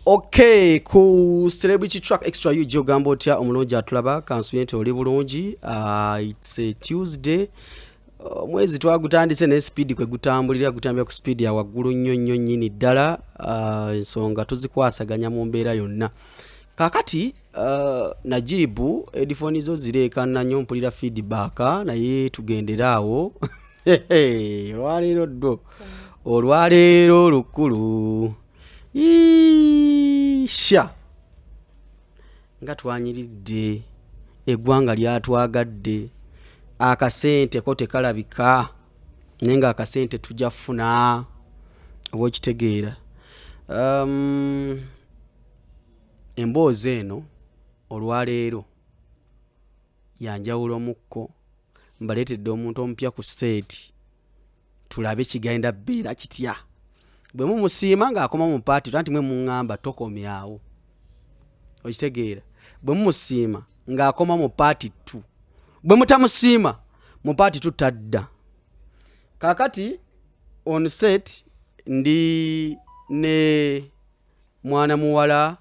Okay, ku celebrity track extra you jogamba otya omulungi atulaba kansuyente oli bulungi. It's a Tuesday. Mwezi twagutandise ne speed kwe gutambulira gutambya ku speed ya waggulu nnyo nnyini ddala. Ensonga tuzikwasaganya mu mbeera yonna. Kakati Najibu headphone zo zireekana nnyo mpulira feedback naye tugenderaawo. Olwaleero ddo. Olwaleero lukulu. Isha nga twanyiridde eggwanga lyatwagadde akasente ko tekalabika nenga akasente tujja funa obokitegeera. Emboozi eno olwaleero yanjawulo mukko mbaleetedde omuntu omupya ku state tulabe kigenda bbeera kitya. Bwe mumusiima ng'akoma mu paati tanti mwe muŋŋamba tokomyawo okitegeera. Bwe mumusiima ng'akoma mu paati 2 bwe mutamusiima mu paati 2 tadda. Kakati on set ndi ne mwana muwala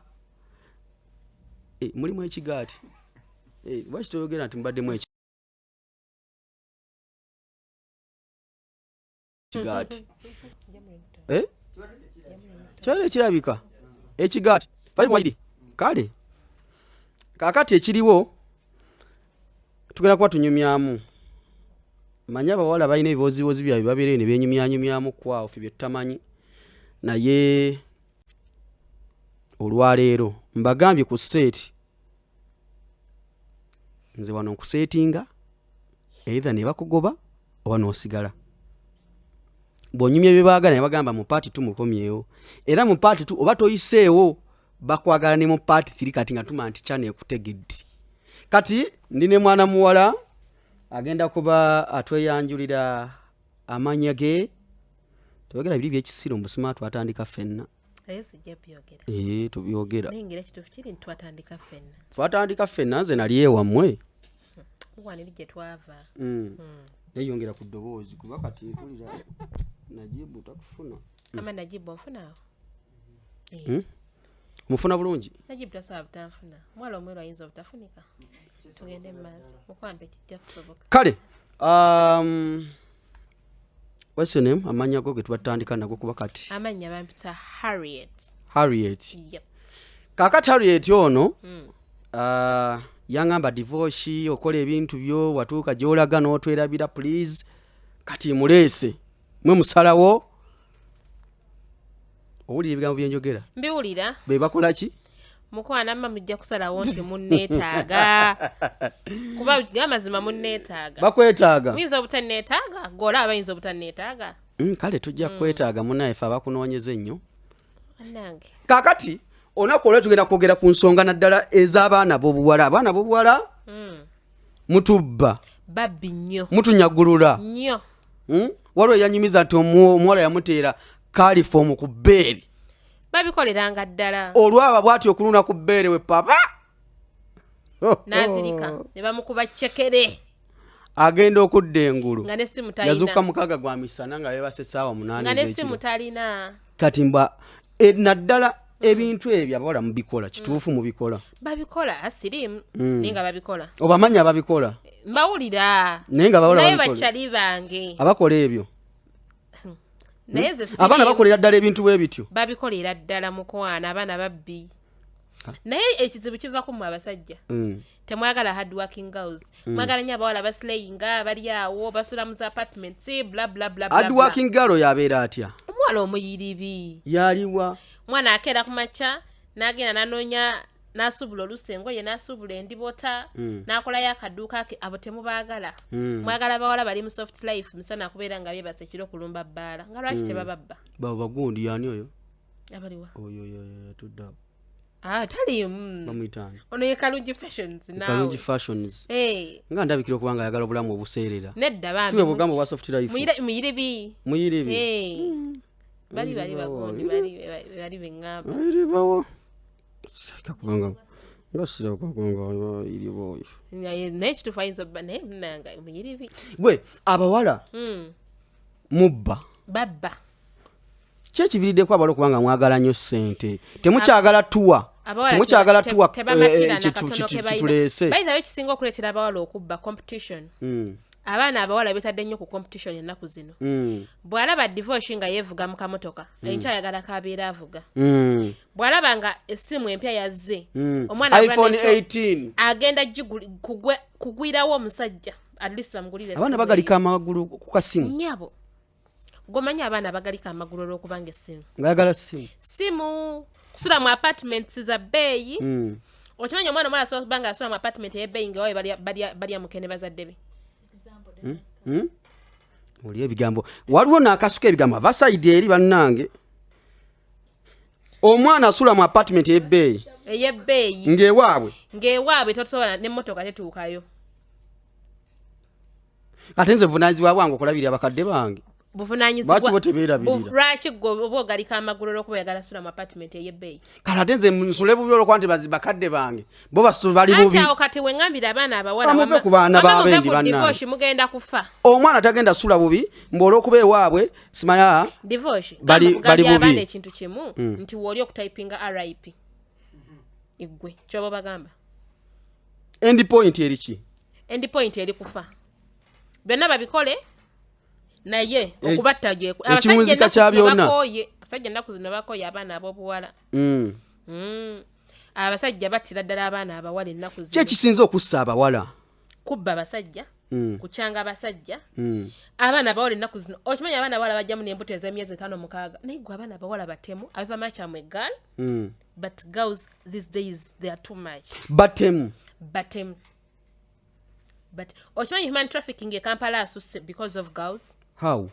mulimu ekigaati lwaki toyogera nti mbaddemu ekigaati kyali ekirabika ekigaati bali mwayidi kale. Kakati ekiriwo tugenda kuba tunyumyamu. Manya abawala balina ebibozibozi byabwe babeereyo ne beenyumyanyumyamu kwawo ffe bye tutamanyi. Naye olwaleero mbagambye ku seeti nze wano nkuseetinga either ne bakugoba oba n'osigala. Bw'onyumya bye baagala ne bagamba mu paati 2 mukomyewo. Era mu paati 2 oba toyiseewo bakwagala ne mu paati 3 kati nga tuma nti kyane ekutegedde. Kati ndi ne mwana muwala agenda kuba atweyanjulira amanya ge. Tubagala biri by'ekisiro mu busima twatandika ffenna. Tubyogera. Nengera kituufu kiri twatandika ffenna. Twatandika ffenna nze nali ewammwe. Waniri gye twava. Neyongera ku ddoboozi kuba kati mpulira Najibu takufuna. Ama Najibu onfunaawo? Mufuna bulungi? Najibu tasaba butanfuna. Mwala omweru ayinza obutafunika. Tugende mu maaso. Mukwambe kijja kusoboka. Kale, what's your name? Amanya go ge twatandika nago kuba kati. Amanya bampita Harriet. Harriet. Yep. Kakati Harriet ono yangamba divorce okola ebintu byo watuuka gy'olaga n'otwerabira please kati muleese mwe musalawo. Owulira ebigambo bye njogera? Mbiwulira. Be bakola ki? Mukwana mma mujja kusalawo nti munneetaaga. Kuba gamazima munneetaaga. Bakwetaaga. Muyinza obutanneetaaga? Gola abayinza obutanneetaaga? Kale tujja kwetaaga munaye fe abakunoonyeza ennyo. Annange. Kakati onaku olwo tugenda kwogera ku nsonga naddala ez'abaana b'obuwala. Abaana b'obuwala mutubba. Babbi nnyo. Mutunyagulula. Nnyo. Waliwo yanyumiza nti omuwala yamuteera kalifomu ku bbeere. Babikoleranga ddala. Olwaba bw'ati okuluna ku bbeere we papa. N'azirika ne bamukuba cekere. Agenda okudda engulu. Nga n'essimu talina. Yazuuka mukaaga gwa misana nga yeebase essaawa 8 nga n'essimu talina. Kati mba naddala ebintu ebyo abawala mubikola kituufu mubikola. Babikola asirimu ninga babikola. Obamanya babikola. Mbawulira. Nenga abawala babikola. Naye bakyali bange. Abakola ebyo. Naye ze abaana bakolera ddala ebintu bwe bityo. Babikolera ddala mukwana abaana babbi. Naye ekizibu kiva ku mu abasajja. Temwagala hard working girls. Mwagala nnyo abawala baslayinga bali awo basula mu apartments bla bla bla bla. Hard working girl yabeera atya? Omwala omuyiribi. Yaliwa. Mwana akeera ku macha n'agenda n'anoonya n'asubula olusengo ye n'asubula endibota n'akolayo akaduuka ke abo temubaagala. Mwagala bawala bali mu soft life misana kubeera nga beebase kiro kulumba Bbala. Nga lwaki tebababba? Baba bagundi yani oyo? Abaliwa. Oyo tudda. Tali bamuyitaani. Ono ye Kalungi Fashions nawe. Kalungi Fashions. Nga ndabikira kubanga ayagala obulamu obuseerera. Nedda bambi. Siwe bugambo bwa soft life. Muyiribi. Bali bagundi bali bengamba. Muyiribawo. Kakubanga. Ngasira kakubanga iribo. Naye kituufu ayinza obba naye munanga muyiribi. Gwe abawala. Mubba. Babba. kye kiviiriddeko abawala okubanga mwagala nnyo ssente temukyagala tuwa temukyagala tuwa kituleese bayinayo ekisinga okuleetera abawala okubba competition abaana abawala betadde nnyo ku competition ennaku zino bw'alaba divorce nga yeevuga mu kamotoka enkyayagala kabeera avuga bw'alaba nga essimu empya yazze omwana iPhone 18 agenda kugwirawo omusajja at least bamugulire abaana bagalika amagulu ku kasimu nyabo gomanya abaana bagalika amagulu olw'okubanga essimu ngayagala simu kusula mu apartments za bbeeyi okimanyi omwana omwana asobola kubanga asula mu apartment y'ebbeeyi nga wawe balya mukene bazadde be oli ebigambo waliwo n'akasuka ebigambo avasaide eri bannange omwana asula mu apartment ey'ebbeeyi ng'ewaabwe tosobola n'emmotoka tetuukayo ate nze buvunaanyizibwa bwange okulabirira bakadde bange lwaki oba ogalika amagulu olw'okuba oyagala sula mu apartment ey'ebbeeyi kale ate nze nsule bubi olwokuba nti bakadde bange bo bali bubi anti awo kati weŋŋambira abaana abawala bamuve ku baana b'abendi bannange mugenda kufa omwana tagenda sula bubi olw'okuba ewaabwe simaya bali bubi abaana ekintu kimu nti wooli okutypinga RIP igwe kyoba bagamba end point eri ki end point eri kufa byonna babikole naye okubatta gye ekimuzika kya byonna abasajja ennaku zino bakoye abaana ab'obuwala abasajja battira ddala abaana abawala ennaku zino kyekisinze okussa abawala kubba abasajja kukyanga abasajja abaana abawala ennaku zino okimanyi abaana abawala bajjamu n'embuto ez'emyezi 5-6 naye gwe abaana abawala batemu abiva makyamwe egal but girls these days they are too much batemu but okimanyi human trafficking e Kampala asusse because of girls how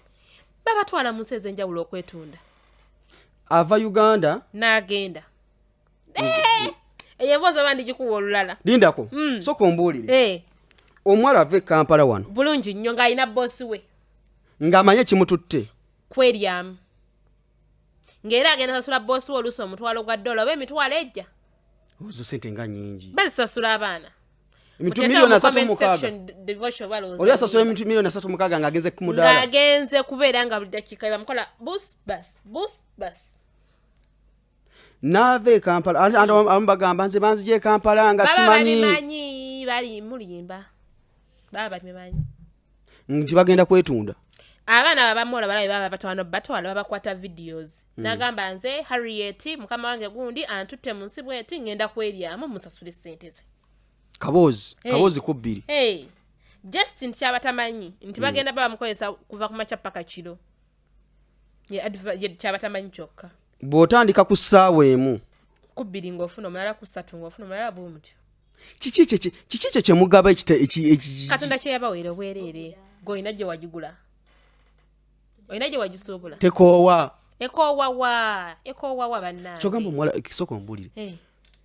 babatwala mu nsi ez'enjawulo okwetunda ava Uganda n'agenda eyemboozi oba ndigikuwa olulala lindako soka ombuulire omuwala ava e Kampala wano bulungi nnyo ng'alina boosi we ng'amanye kimututte kweryamu ng'era agenda sasula boosi we oluusi omutwalo gwa $1 oba emitwalo ejja ozo sente nga nnyingi bazisasula abaana milioni 3 oli asasula milioni 3 ng'agenze ku mudaala ng'agenze kubeera nga buli dakiika bamukola bus bus n'ava e Kampala abamu bagamba nze banzija e Kampala nga simanyi bali mulimba baba babimanyi nti bagenda kwetunda abaana babamola balabe baba batwala babakwata videos n'agamba nze Harriet mukama wange gundi antutte mu nsi bweti ngenda kweryamu musasule ssente ze kaboozi ku bbiri just nti kyabatamanyi nti bagenda baba mukozesa kuva ku makya paka kiro kyabatamanyi kyokka bw'otandika ku ssaawa emu ku bbiri ng'ofuna omulala ku ssatu ng'ofuna omulala bwe mutyo kiki kye kyemugaba katonda kye yabaweera obwereere g'olina gye wagigula olina gye wagisuubula ekoowawa bannange kyogamba omuwala ekisooka ombulire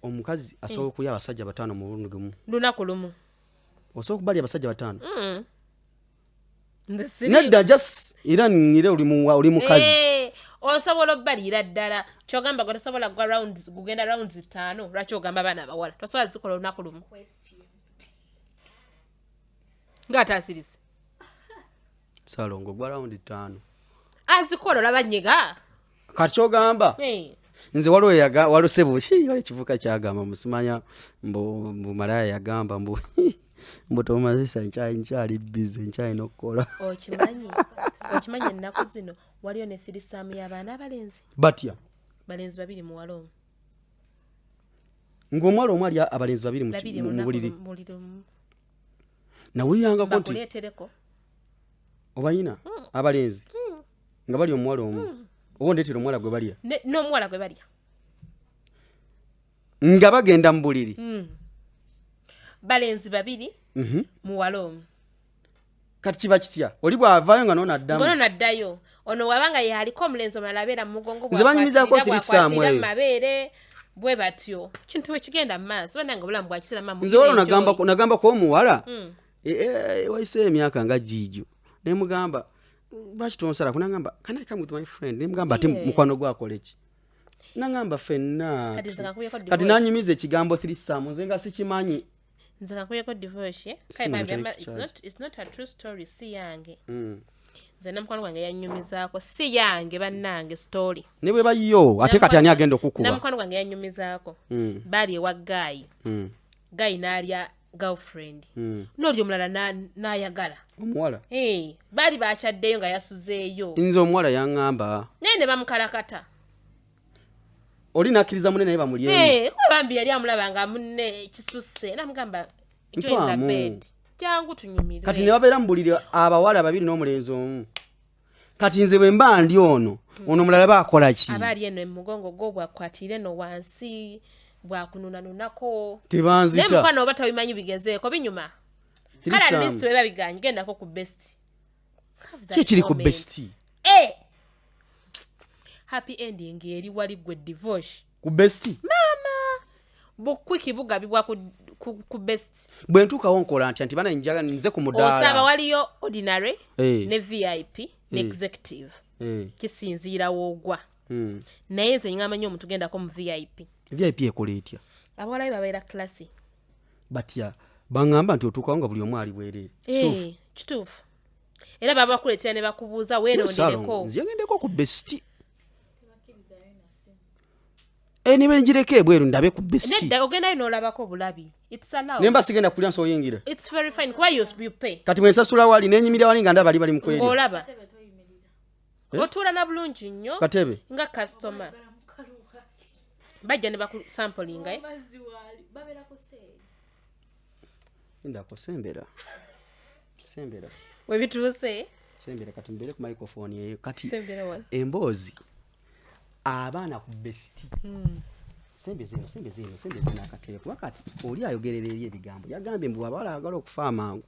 omukazi asobola okulya abasajja 5 mu lunaku lumu lunaku lumu osobola okubalya abasajja 5 nedda just era ngire oli mukazi osobola obbalira ddala kyogamba gwe tosobola gugenda rounds 5 lwaki ogamba abaana abawala tosobola zikola olunaku lumu ng'ataasirise salongo gwa round 5 azikola olaba nnyega kati kyogamba nze waliwo sebo wali ekivuka kyagamba musimanya mbu malaya yagamba mbu tomazisa nkyali bize nkyalina okukola okimanyi ennaku zino waliyo ne thirisaamu y'abaana abalenzi batya balenzi 2 muwala omu ng'omuwala omu ali abalenzi 2 mu buliri nawulirangako nti bakuleetereko obayina abalenzi nga bali omuwala omu oba ondeetera omuwala gwe balya n'omuwala gwe balya nga bagenda mu buliri balenzi 2 muwala omu kati kiba kitya oli bw'avaayo nga n'onaddayo ono wabanga yaliko omulenzi omulala abeera mu mugongo nze banyumizaako thirisaamu eyo mabeere bwe batyo kintu we kigenda mu maaso bannanga obulamu bwa kiseera mamu nze waliwo nagambako omuwala wayise emyaka nga giijo nemugamba lwaki tonsala kunagamba can I come with my friend nemugamba ate mukwano gwakola ki nagamba ffenna kati nanyumiza ekigambo thirisaamu nze nga sikimanyi nze kakuyeko divorce it's not a true story si yange nze namukwano gwange yannyumizaako si yange bannange story ne bwe bayo ate kati ani agenda okukuba namukwano gwange yannyumizaako baali ewa Gayi Gayi n'alya girlfriend n'oli omulala n'ayagala omuwala baali bakyaddeyo nga yasuzeeyo nze omuwala yaŋŋamba naye ne bamukalakata oli nakkiriza munne naye bamulyeyo kuba bambi yali amulaba nga munne kisusse namugamba join the bed jangu tunyumirwe kati ne babeera mu buliri abawala babiri n'omulenzi omu kati nze bwe mba ndi ono mulala baakola ki abaali eno emugongo gwo bwakwatire no wansi bwakununanunako tebanzita naye mukwano oba tabimanyi bigezeeko binyuma kale at least weba biganye gendako ku best kiri ku best happy ending eri wali gwe divorce ku best mama bukwiki bugabibwa ku best bwe ntuukawo nkola nti bana njaga nze ku mudaala osaba waliyo ordinary ne VIP ne executive kisinziira woogwa naye nze ngamba nnyo omuntu gendako mu VIP ekola etya abawalayo babeera classy batya baŋŋamba nti otuukawo nga buli omu ali bwereere kituufu era baba bakuleetera ne bakubuuza weerondereko nziyagendeko ku besti ne benjireko ebweru ndabe ku besti nedda ogendayo n'olabako bulabi ne mba sigenda kulya nsi oyingira it's very fine kuba you pay kati mwesasula wali nenyimira wali nga ndaba bali mu kweri ng'olaba otuula na bulungi nnyo katebe nga customer bajja ne bakusampulinga ndako sembera we bituuse sembera kati mbere ku microphone eyo kati sembera wala emboozi abaana ku besti sembe zino akateeku wakati oli ayogerera eri ebigambo yagambye mbu abawala agala okufa amangu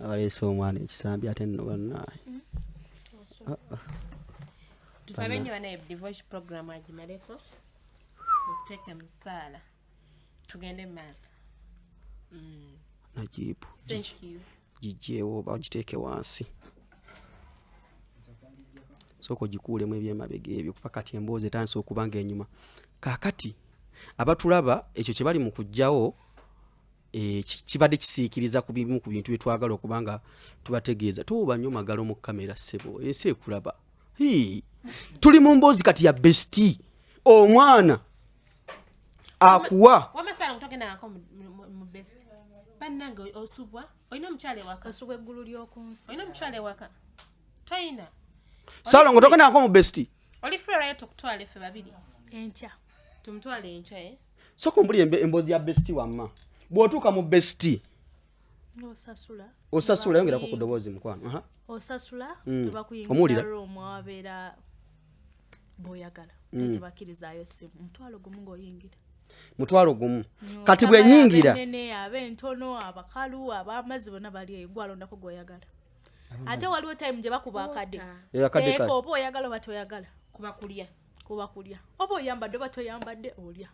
abaleese omwana ekisambi ate nno bannaye tusabe nnyo bana divorce program agimaleko tuteeke musaala tugende maaso najibu thank you gijeewo bagiteeke wansi soko ogikuulemu ebyemabega ebyo kuba kati emboozi etandise okuba nga enyuma kaakati abatulaba ekyo kye bali mu kujjawo kibadde kisiikiriza ku bimu ku bintu byetwagala okuba nga tubategeeza tuuba nnyo magalo mu kamera ssebo ensi ekulaba tuli mu mboozi kati ya besti omwana akuwa wamasala mutogenda nako mu best bannange osubwa olina omukyala ewaka osubwa eggulu ly'okunsi olina omukyala ewaka toyina salongo togenda nako mu besti oli fulerayo tukutwala effe babiri enkya tumutwale enkya soko mbuli emboozi ya besti wamma bw'otuuka mu besti osasula yongerako ku ddoboozi mukwano osasula tebakuyingira room wabeera bw'oyagala tebakirizaayo simu mutwalo gumu ng'oyingira mutwalo gumu kati bwenyingira ab'entono abakalu ab'amazzi bonna bali eyo gwalondako gw'oyagala ate waliwo time gye bakuba akadde oba oyagala oba toyagala kuba kulya oba oyambadde oba toyambadde olya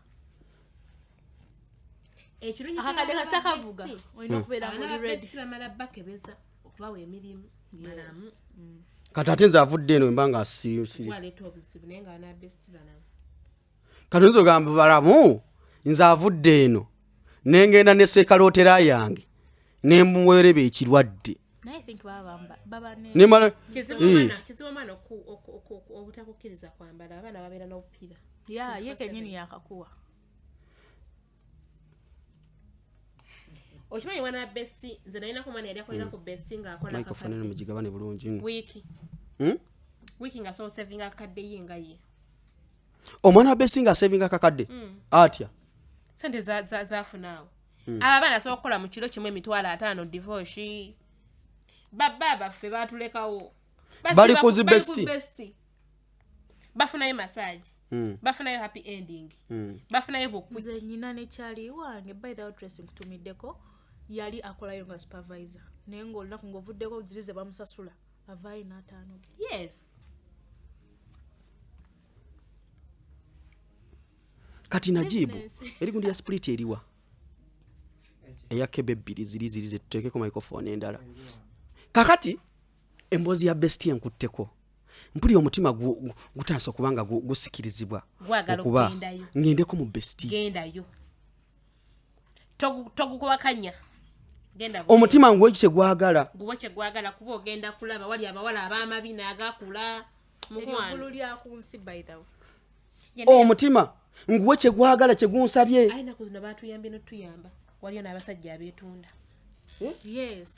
akakadde kasakavuga olina okubeera muri ready bamala bakebeza okubawa emirimu malamu kati ate nze avudde eno emba nga waleeta obuzibu naye nga wana besti balamu kati nze ogamba balamu nze avudde eno nengenda ne seekalootera yange nemuwereba ekirwadde kizibu omwana obutakukkiriza kwambala abaana babeera n'obupiira ye kenyini yakakuwa okimanyi wana besti nze nalina ku mwana yali akolera ku besti ng'akola mugigabane bulungi wiiki nga so savinga akakadde ye nga ye omwana wa besti nga savinga akakadde atya sente zafunaawo abo abaana asobola okukola mu kiro kimu emitwalo 5 divorce baba baffe batulekawo bali ku besti bafunayo massage bafunayo happy ending bafunayo bukwi nze nyina ne kyali wange by the dressing kutumiddeko yali akolayo nga supervisor naye ng'olunaku ng'ovuddeko zirize bamusasula avaayo n'ataano yes kati najibu eri gundi ya split eriwa eyakebe ebbiri ziri zetuteekeko microphone endala kakati emboozi ya besti enkutteko mpuli omutima gutandise okuba nga gusikirizibwa okuba ngendeko mu besti gendayo togukubakanya omutima nguwe kyegwagala guwe kyegwagala kuba ogenda kulaba wali abawala ab'amabina agakula mukwano lya ku nsi by the way omutima nguwe kyegwagala kyegunsabye ayina kuzina batuyambye notuyamba waliyo n'abasajja abeetunda yes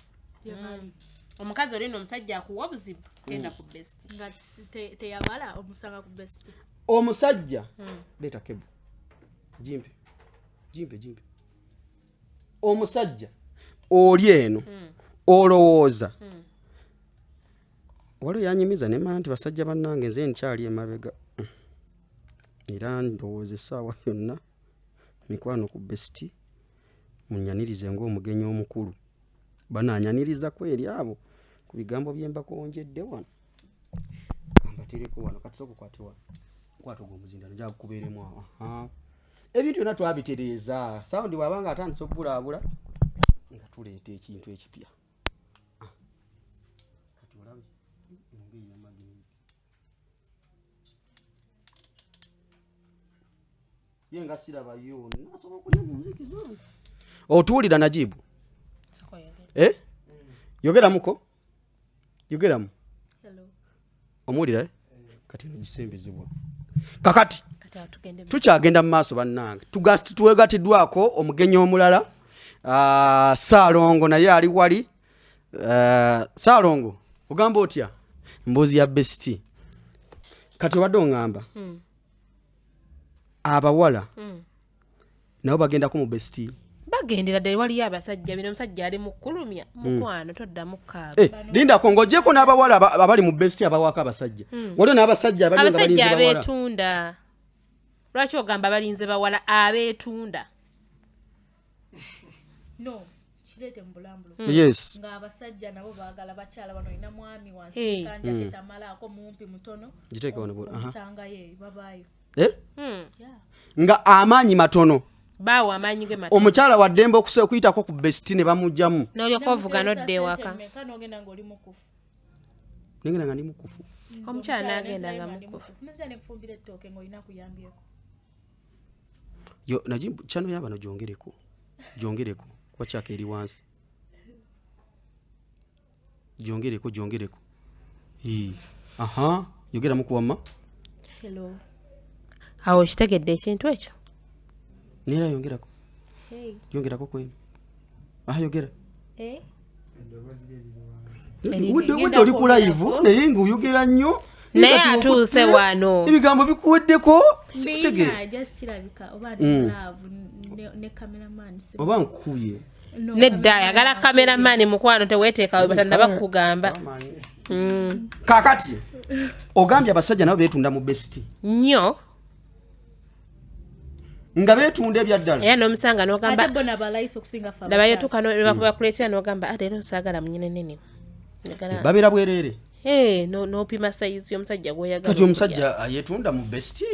omukazi olina omusajja akuwa obuzibu genda ku best nga teyagala omusanga ku best omusajja leta kebo jimpe omusajja oli eno olowooza waliwo yanyimiza nemanya nti basajja bannange nze nkyali emabega era ndowooza essaawa yonna mikwano ku besti munyanirize ng'omugenyi omukulu bananyaniriza kweri abo ku bigambo byembakonjedde wano kambatereko wano kati sokukwate wano kwata ogw'omuzindano njaga kukubeeremu awo ebintu byonna twabitereeza sawundi bw'abanga atandise okubulaabula nga tuleeta ekintu ekipya kati olabe engeri yamagenda ye nga sirabayo nasobola okulya mu nziki zonge otuwulira najibu yogeramuko yogeramu omuwulira kati nogisembezebwa kakati tukyagenda mu maaso bannange tuwegatiddwako omugenyi omulala Saalongo naye ali wali Saalongo ogamba otya mboozi ya besti kati obadde oŋŋamba abawala nabo bagendako mu besti bagendera ddala waliyo abasajja bino omusajja ali mukulumya mukwano toddamu kaaga lindako ng'ogyeko n'abawala abali mu besti abawaka abasajja waliyo n'abasajja abasajja abeetunda lwaki ogamba balinze bawala abeetunda no kirete mbulambulo yes nga abasajja nabo baagala bakyala bano ina mwami wansi kanja ketamalaako mumpi mutono giteke wano musanga ye babayo nga amaanyi matono baawo amaanyi ge matono omukyala wa ddembe okuyitako ku besti ne bamugjamu n'olyoka ovuga n'odda ewaka kanogenda ng'oli mukufu nengenda nga ndi mukufu omukyala n'agenda nga mukufu naza ne kufumbira ettooke ng'olina kuyambyeko yo najimbu kyano yabano gyongereko kuba kyaka eri wansi gyongereko yogera mukuwamma hello awo kitegedde ekintu ekyo neera yongerako yongerako kwenu yogera wedde oli ku live naye ng'oyogera nnyo naye atuuse wano ebigambo bikuweddeko oba nkuye nedda ayagala kameramani mukwano teweeteekawe batannaba kukugamba kaakati ogambye abasajja nabo beetunda mu besti nnyo nga beetunda ebyaddala era n'omusanga n'ogamba nabalayisa okusinga fa nabayotuka bakuleetera n'ogamba ate era osaagala munyenenene babeera bwereere n'opima sayizi y'omusajja gw'oyagala kati omusajja yeetunda mu besti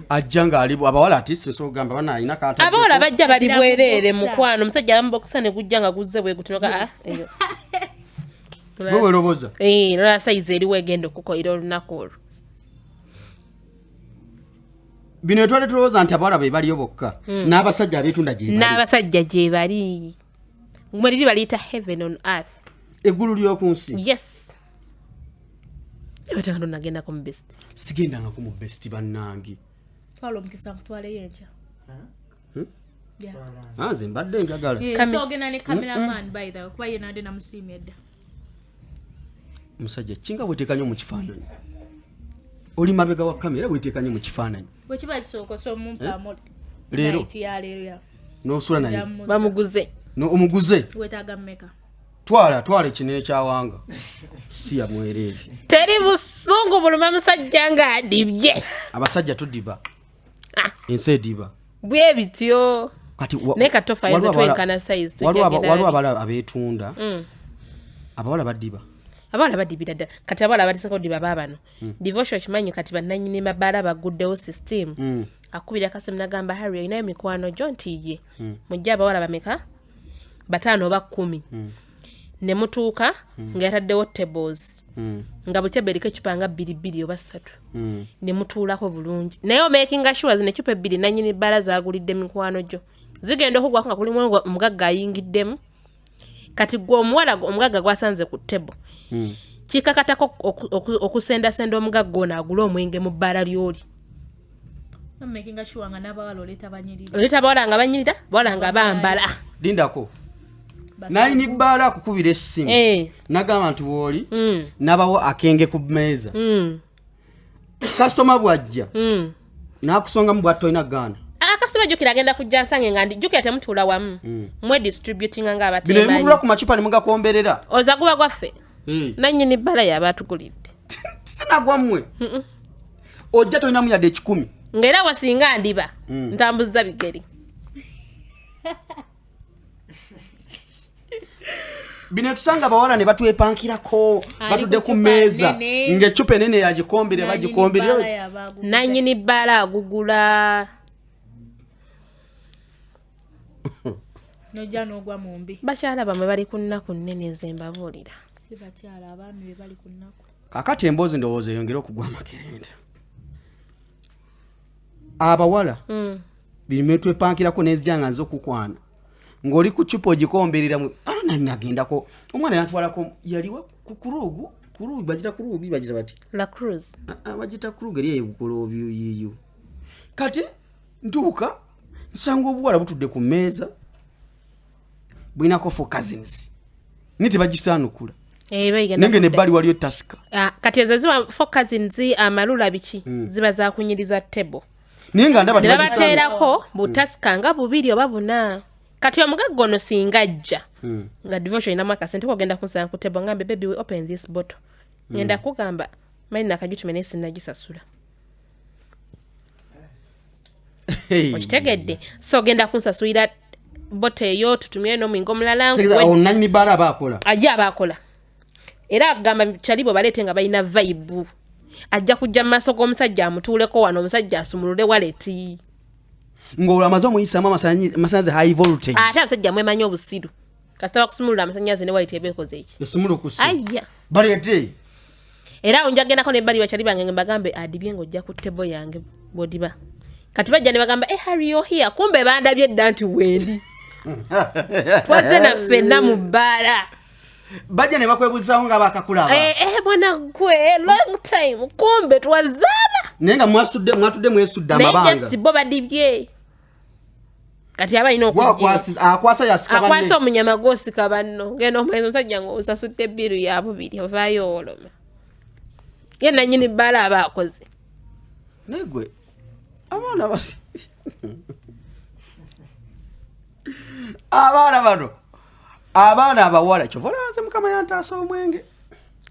ajja ng'ali abawala ati sesogamba bana alina kaata abawala bajja bali bwereere mukwano omusajja alamubokisa ne gujja nga guzze bwe gutinoga eyo wewe loboza nola sayizi eriwo egenda okukoera olunaku olwo bino etwale tulowooza nti abawala be baliyo bokka n'abasajja abeetunda n'abasajja gye bali mwe liri baliyita heaven on earth eggulu ly'oku nsi yes ebatanga nonagendako mu best sigendangako mu besti bannange twala omukisa nkutwaleyo enkya nze mbadde njagala so ogenda ne cameraman by the way kuba ye nade namusiimye edda musajja kinga bweteekanye mu kifaananyi oli mabega wa kamera bweteekanye mu kifaananyi bwekiba kisooka so mumpamo leero n'osula naye bamuguze omuguze wetaaga mmeka twala ekinene kyawanga si ya mwereere teri busungu buluma musajja nga adibye abasajja tudiba ensi ediba bwe bityo kati ne katofa yenze twenkana size waliwo abala abeetunda abawala badiba abawala badibira ddala kati abawala batisako odiba baabano divorce kimanyi kati bannanyini mabbala baguddewo system akubira kasimu nagamba Harry olinayo mikwano John tiye mujja abawala bameka 5 oba 10 ne mutuuka nga yataddewo tables nga butebe eriko ecupa nga 2 oba 3 ne mutuulako bulungi naye omakinga sure zino ecupa 2 nanyini bbala zaagulidde mikwano gyo zigenda okugwako nga kulimu omugagga ayingiddemu kati gwe omuwala omugagga gwasanze ku ttebo kikakatako okusendasenda omugagga ono agula omwenge mu bbaala ly'oli making sure nga n'abawala oleeta bawala nga banyirira bawala nga bambala lindako nayini Bbala kukubira essimu nagamba nti wooli nabawo akenge ku mmeeza kasitoma bwajja n'akusonga mu bwatto olina gaana akasitoma jjukira agenda kujja nsange nga jjukira temutuula wamu mwe distributinga nga bino ebimutula ku macupa ne mugakomberera oza guba gwaffe nannyini Bbala yaba atugulidde sinagwammwe ojja tolinamu yadde 10 ng'era wasinga ndiba ntambuza bigeri bino tusanga bawala ne batwepankirako batudde ku mmeeza ng'eccupa enene yagikombere bagikombere nannyini Bbala agugula nojja n'ogwa mu mbi bakyala bamwe bali ku nnaku nnene nze mbabuulira si bakyala abaami be bali ku nnaku kakati emboozi ndowooza eyongere okugwa amakerenda abawala birime twepankirako n'ezija nga nze okukwana ng'oli ku cupa ogikomberera nagendako omwana yantwalako yaliwa ku kurugi bagita kurugi bagita bati la cruz bagita kurugi eri ebukolobyo yiyo kati ntuuka nsanga obuwala butudde ku mmeeza bwinako for cousins niti bagisaanukula nenge nebbali waliyo tasika kati ezo ziba for cousins amalula biki ziba zakunyiriza tebo naye nga ndaba tebabateerako butasika nga 2 oba 4 kati omugagga ono singa ajja nga devotion inamu akasente kogenda kunsanga ku tebo ngambe baby we open this bottle ngenda kugamba mali nakajutume naye sinnagisasula okitegedde so genda kunsasulira bote eyo tutumire n'omwingo omulala onanyini Bbala abaakola ajja abaakola era agamba kyalibo baleete nga balina vibe ajja kujja mu maaso g'omusajja amutuuleko wano omusajja asumulule waleti ng'olamaze omuyisaamu amasannyalaze high voltage ate abasajja mwemanyi obusiru kasita bakusumulula amasannyalaze ne waleti ebeekoze eki esumulukusi aya baleete era awo njagendako nebbali bakyali bange ngebagambe adibye ng'ojja ku tebo yange bwodiba kati bajja ne bagamba Harry you're here kumbe bandabye edda nti wendi twaze naffenna mu Bbala bajja ne bakwebuzaaho nga bakakulaba bwana gwe long time kumbe twazaaba naye nga mwatudde mwesudde amabanga naye just bo badibye kati aba alina akwasa omunyama gw'osika banno genda omwezi omusajja ng'osasudde ebbiru ya 2 ovaayo oloma ye nannyini Bbala aba akoze naye gwe abaana bano abaana abawala kyova olaze mukama yantaasa omwenge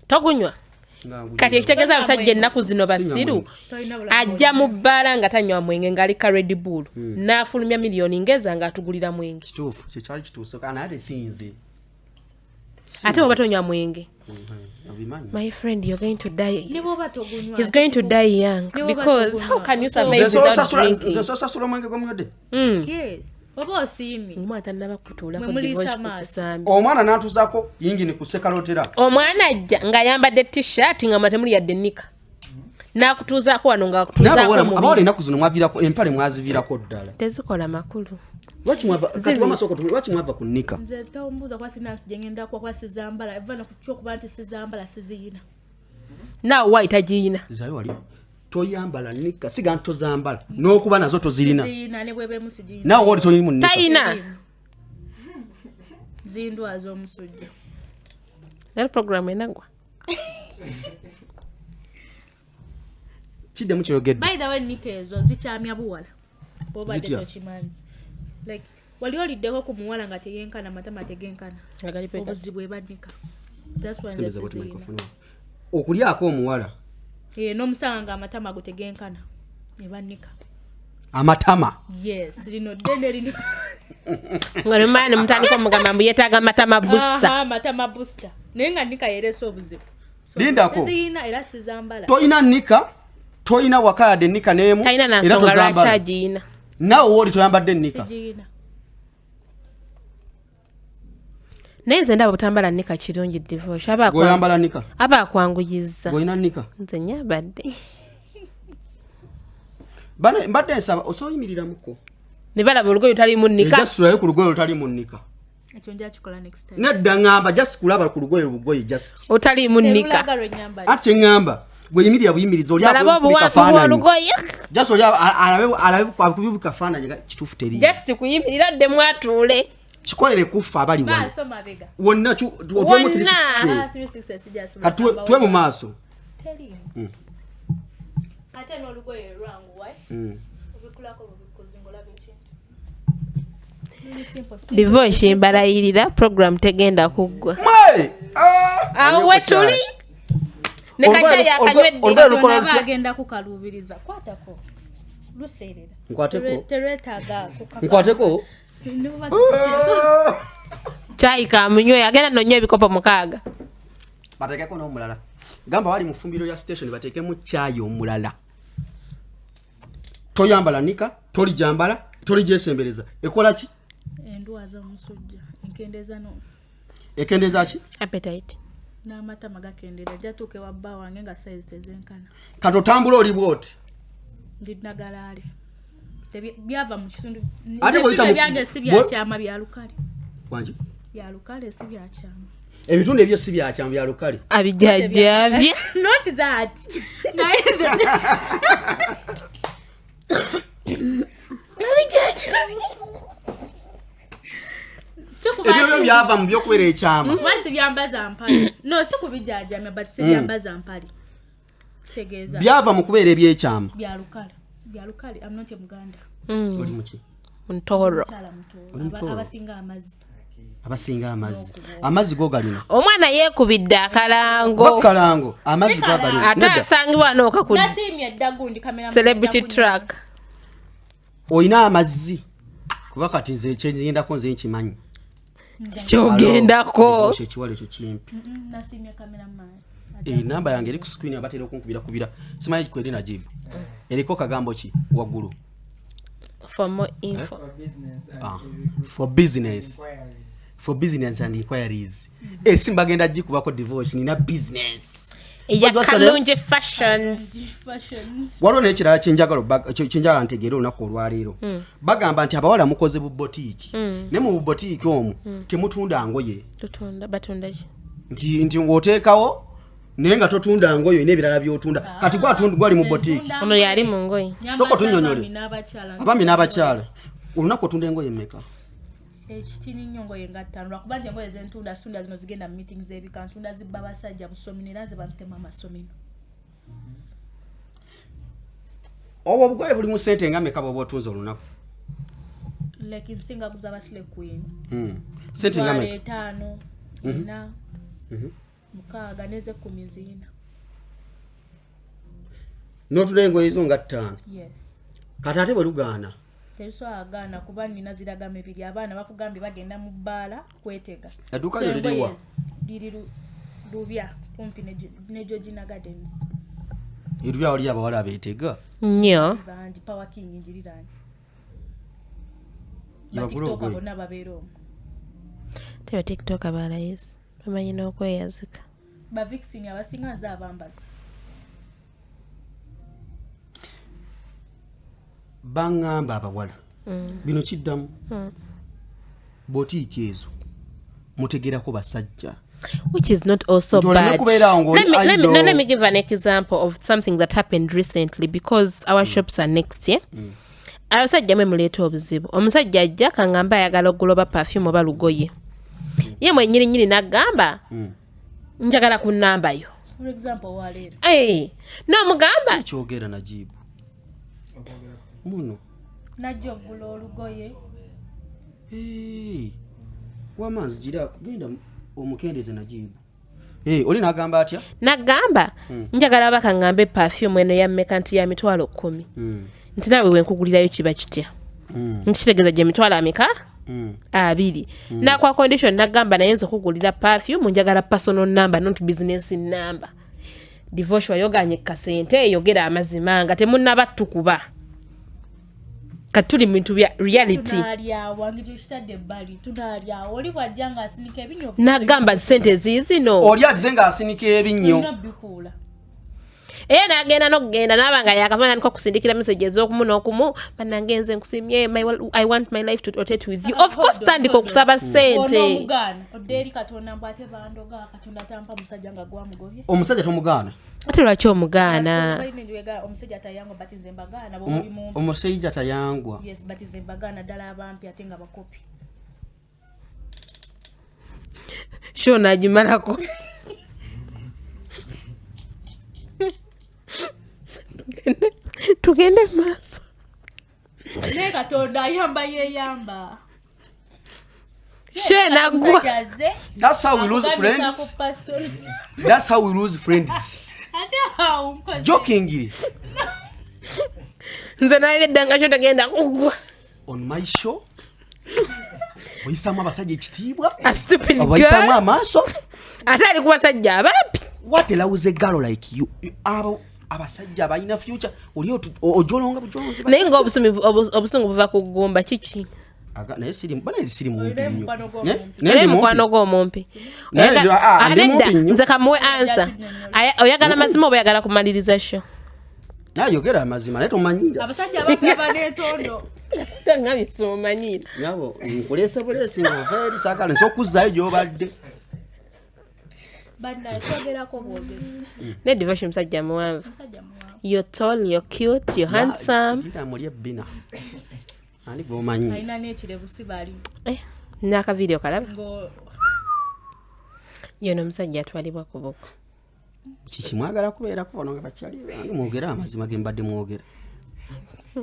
togunywa kati ekitegeeza abasajja ennaku zino basiru ajja mu Bbala nga tanywa mwenge ng'alika Red Bull n'afulumya miliyoni ngeza ng'atugulira mwenge kituufu kyekyali kituuse kana ate sinze ate oba tonywa mwenge my friend you're going to die he's going to die young because how can you survive without drinking sasula omwenge gw'omunywedde yes oba osiimi omwana tannaba kutuulako omwana n'antuzaako yingini ku sekalotera omwana ajja ng'ayambadde t-shirt nga matemuli yadde nnika n'akutuuzaako wano ng'akutuuzaako ennaku zino mwaviirako empale mwaziviirako ddala tezikola makulu lwaki mwava ku nnika nze tombuuza kwa sinansi gye ngenda kwa Sambala eva nakuky'okuba nti Sambala siziyina naawe wayi tagiyina zayo wali toyambala nika siga nti tozambala n'okuba nazo tozirina naawe oli tolini mu nnika tayina zindwaza omusujja era programu enagwa kiddemu kyeyogedde by the way nika ezo zikyamya buwala obadde tokimanyi like wali oliddeko ku muwala nga tegenkana matama tegenkana obuzibu ebanika that's why this is okulyako omuwala n'omusanga nga amatama ago tegenkana ebanika amatama yes lino ddene lino nga lumala ne mutandika omugamba mbu yeetaaga matama booster matama booster naye nga nika yereesa obuzibu lindako siziyina era sizambala toyina nika toyina wakayadde nika n'emu talina nansonga lwaki agiyina naawe wooli toyambadde nika sigiyina naye nze ndaba butambala nika kirungi divorce oyambala nika aba akwanguyizza olina nika nze nyabadde mbadde nsaba osobola yimiriramuko ne balaba olugoye lutali mu nnika jasulayo ku lugoye lutali mu nnika ekyo nja kikola next time nedda ngamba just kulaba ku lugoye just otali munnika ate ngamba gwe yimiriya buyimiriza oli alaba obuwanvu olugoye just oli alabe ku kafaananyi kituufu teri just kuyimirira dde mwatuule kikolere kufa abali wano wonna tuwe mu maaso ate n'olugoye lwangu obikulako bubikuzingola bekintu divorce mbalayirira program tegenda kuggwa awo wetuli nekaja yakanywedde agenda kukalubiriza kwatako luseerera nkwateko chai kamunywe agenda nonywa ebikopo 6 batekeko n'omulala gamba wali mu fumbiro ya station batekemu chai omulala toyambala nika toli jambala toli jesembereza ekola ki endwa za musujja ekendeza ki appetite n'amata magakendera jatuuke wa bba wange nga size tezenkana katotambula oli bwoti ndinagalaale byava mu kitundu ate boyita byange si byakyama bya lukale wanji bya lukale si byakyama ebitundu ebyo si byakyama bya lukale abijajjavye not that ebyo byava mu byokubeera ekyama wansi byambaza mpali no si kubijajjamya but si byambaza mpali tegeeza byava mu kubeera ebyekyama bya lukale I'm not a Muganda oli muki ntoro abasinga amazzi go galina omwana yeekubidde akalango amazzi go galina ate asangibwa n'okakudde nasimya eddagundi kamera celebrity track oyina amazzi kuba kati nze ekyengendako nze nkimanyi kyogendako ekiwala ekyo kimpi nasimya kamera mani namba yange eri ku screen abatera okunkubira simanyi kikweri najibu eriko kagambo ki waggulu for more info for business and inquiries simba genda jikubako divorce nina business eya kalungi fashions waliwo n'ekirala kyenjagala ntegeera olunaku olwaleero bagamba nti abawala mukoze bu botiiki naye mu botiiki omwo temutunda ngoye batunda nti ng'oteekawo naye nga totunda ngoyo n'ebirala by'otunda kati gwali mu botiiki ono yali mu ngoye soko tunnyonnyole abami n'abakyala olunaku otunda engoye mmeka ekitini nnyo ngoye nga 5 lwakuba nti engoye zentunda zino zigenda mu meetings ebika ntunda zibba basajja busomini era ze bantemu amasomino obwo obugoye buli mu ssente nga mmeka bw'oba otunze olunaku like nsinga kuza basile queen ssente nga mmeka 5 4 6 neze 10 zina n'otunda engoye zo nga 5 yes kati ate bwe lugaana teriswagana kuba nina ziragama ebiri abaana bakugambye bagenda mu Bbala kwetega edduuka lyo liriwa liri lubya kumpi ne Georgina Gardens irubya oli abawala abeetega nnyo bandi power king njirirani Gyebakulamu bonna babeera omwo teba tiktok abalayezi bamanyi n'okweyazika bavixini abasinga nze abambaza bangamba abawala bino kiddamu botiiki ezo mutegerako basajja which is not also bad. Let me give an example of something that happened recently because our shops are next year. Abasajja muleeta obuzibu omusajja ajja kangamba ayagala okuloba perfume oba lugoye ye mwennyini n'agamba njagala ku namba yo for example waleero n'omugamba kyogera najibu muno najja ogula olugoye wamanzi gira kugenda omukendeze najibu oli n'agamba atya n'agamba njagala bakangambe perfume eno ya mmeka nti ya mitwalo 10 nti nawe wenkugulirayo kiba kitya nti kitegeeza gye mitwalo ameka 2 na kwa condition n'agamba naye nza okugulira perfume njagala personal number not business number divorce wayoganye kasente yogera amazima nga temunnaba tukuba katuli mintu bya reality n'agamba sente ziizino oli azize ng'asinika ebinnyo n'agenda n'okugenda n'abanga yakafanya niko kusindikira messages okumu n'okumu bannange nze nkusimye I want my life to rotate with you of course tandika okusaba ssente omugana oderi katonda mbate bandoga katonda tampa musajja nga gwamugobye omusajja tomugana ate lwaki omugana omusajja tayangwa but nze mbagana omusajja tayangwa yes but nze mbagana ddala abampi ate nga bakopi sho nagimalako tugende maaso ne katonda ayamba yeyamba shenagwa that's how we lose friends that's how we lose friends jokingly nze nayeddanga sho tagenda kugwa on my show oyisamu abasajja ekitiibwa stupid obayisamu amaaso ate ali ku basajja abampi what allows a girl like you abasajja abalina future oli ojolonga bujolonzi naye nga obusungu buva ku ggumba kiki naye siri mumpi naye mukwano gw'omumpi adedda nze kamuwe ansa oyagala mazima oba oyagala kumaliriza sho nayogera amazima naye tomanyira abasajja abagaba n'entondo tangambye simumanyira nabo nkuleese buleesi ng'ova eri saagala nsobola okuzzayo gy'obadde ne devotion musajja muwanvu you're tall you're cute you're handsome amuli ebbina ani gwomanyi alina n'ekirevu sibali n'aka video kalaba yono musajja atwalibwa ku buko kiki mwagala kubeerako bano nga bakyali mwogera amazima ge mbadde mwogera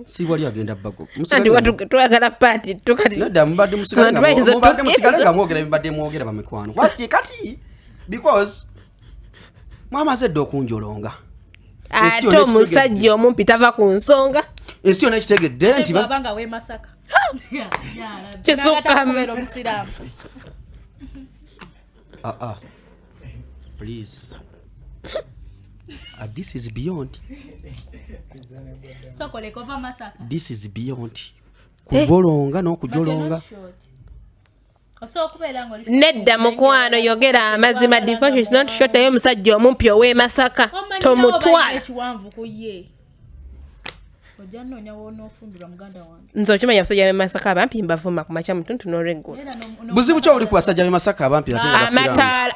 si wali agenda bago twagala paati tukati nadda mubadde musigale nga mwogera mbadde mwogera bamikwano kati because mwamaze dde okunjolonga ate omusajja omumpi tava ku nsonga ensi yonna ekitegedde nti babanga we Masaka kisukkamu please this is beyond so kole kova Masaka this is beyond kubolonga n'okujolonga nedda mukwano yogera amazima devotion is not short naye omusajja omumpi ow'e Masaka tomutwala nze okimanya abasajja b'e Masaka abampi mbavuma ku makya mutuntu n'olweggulo buzibu ki oli ku basajja b'e Masaka abampi amataala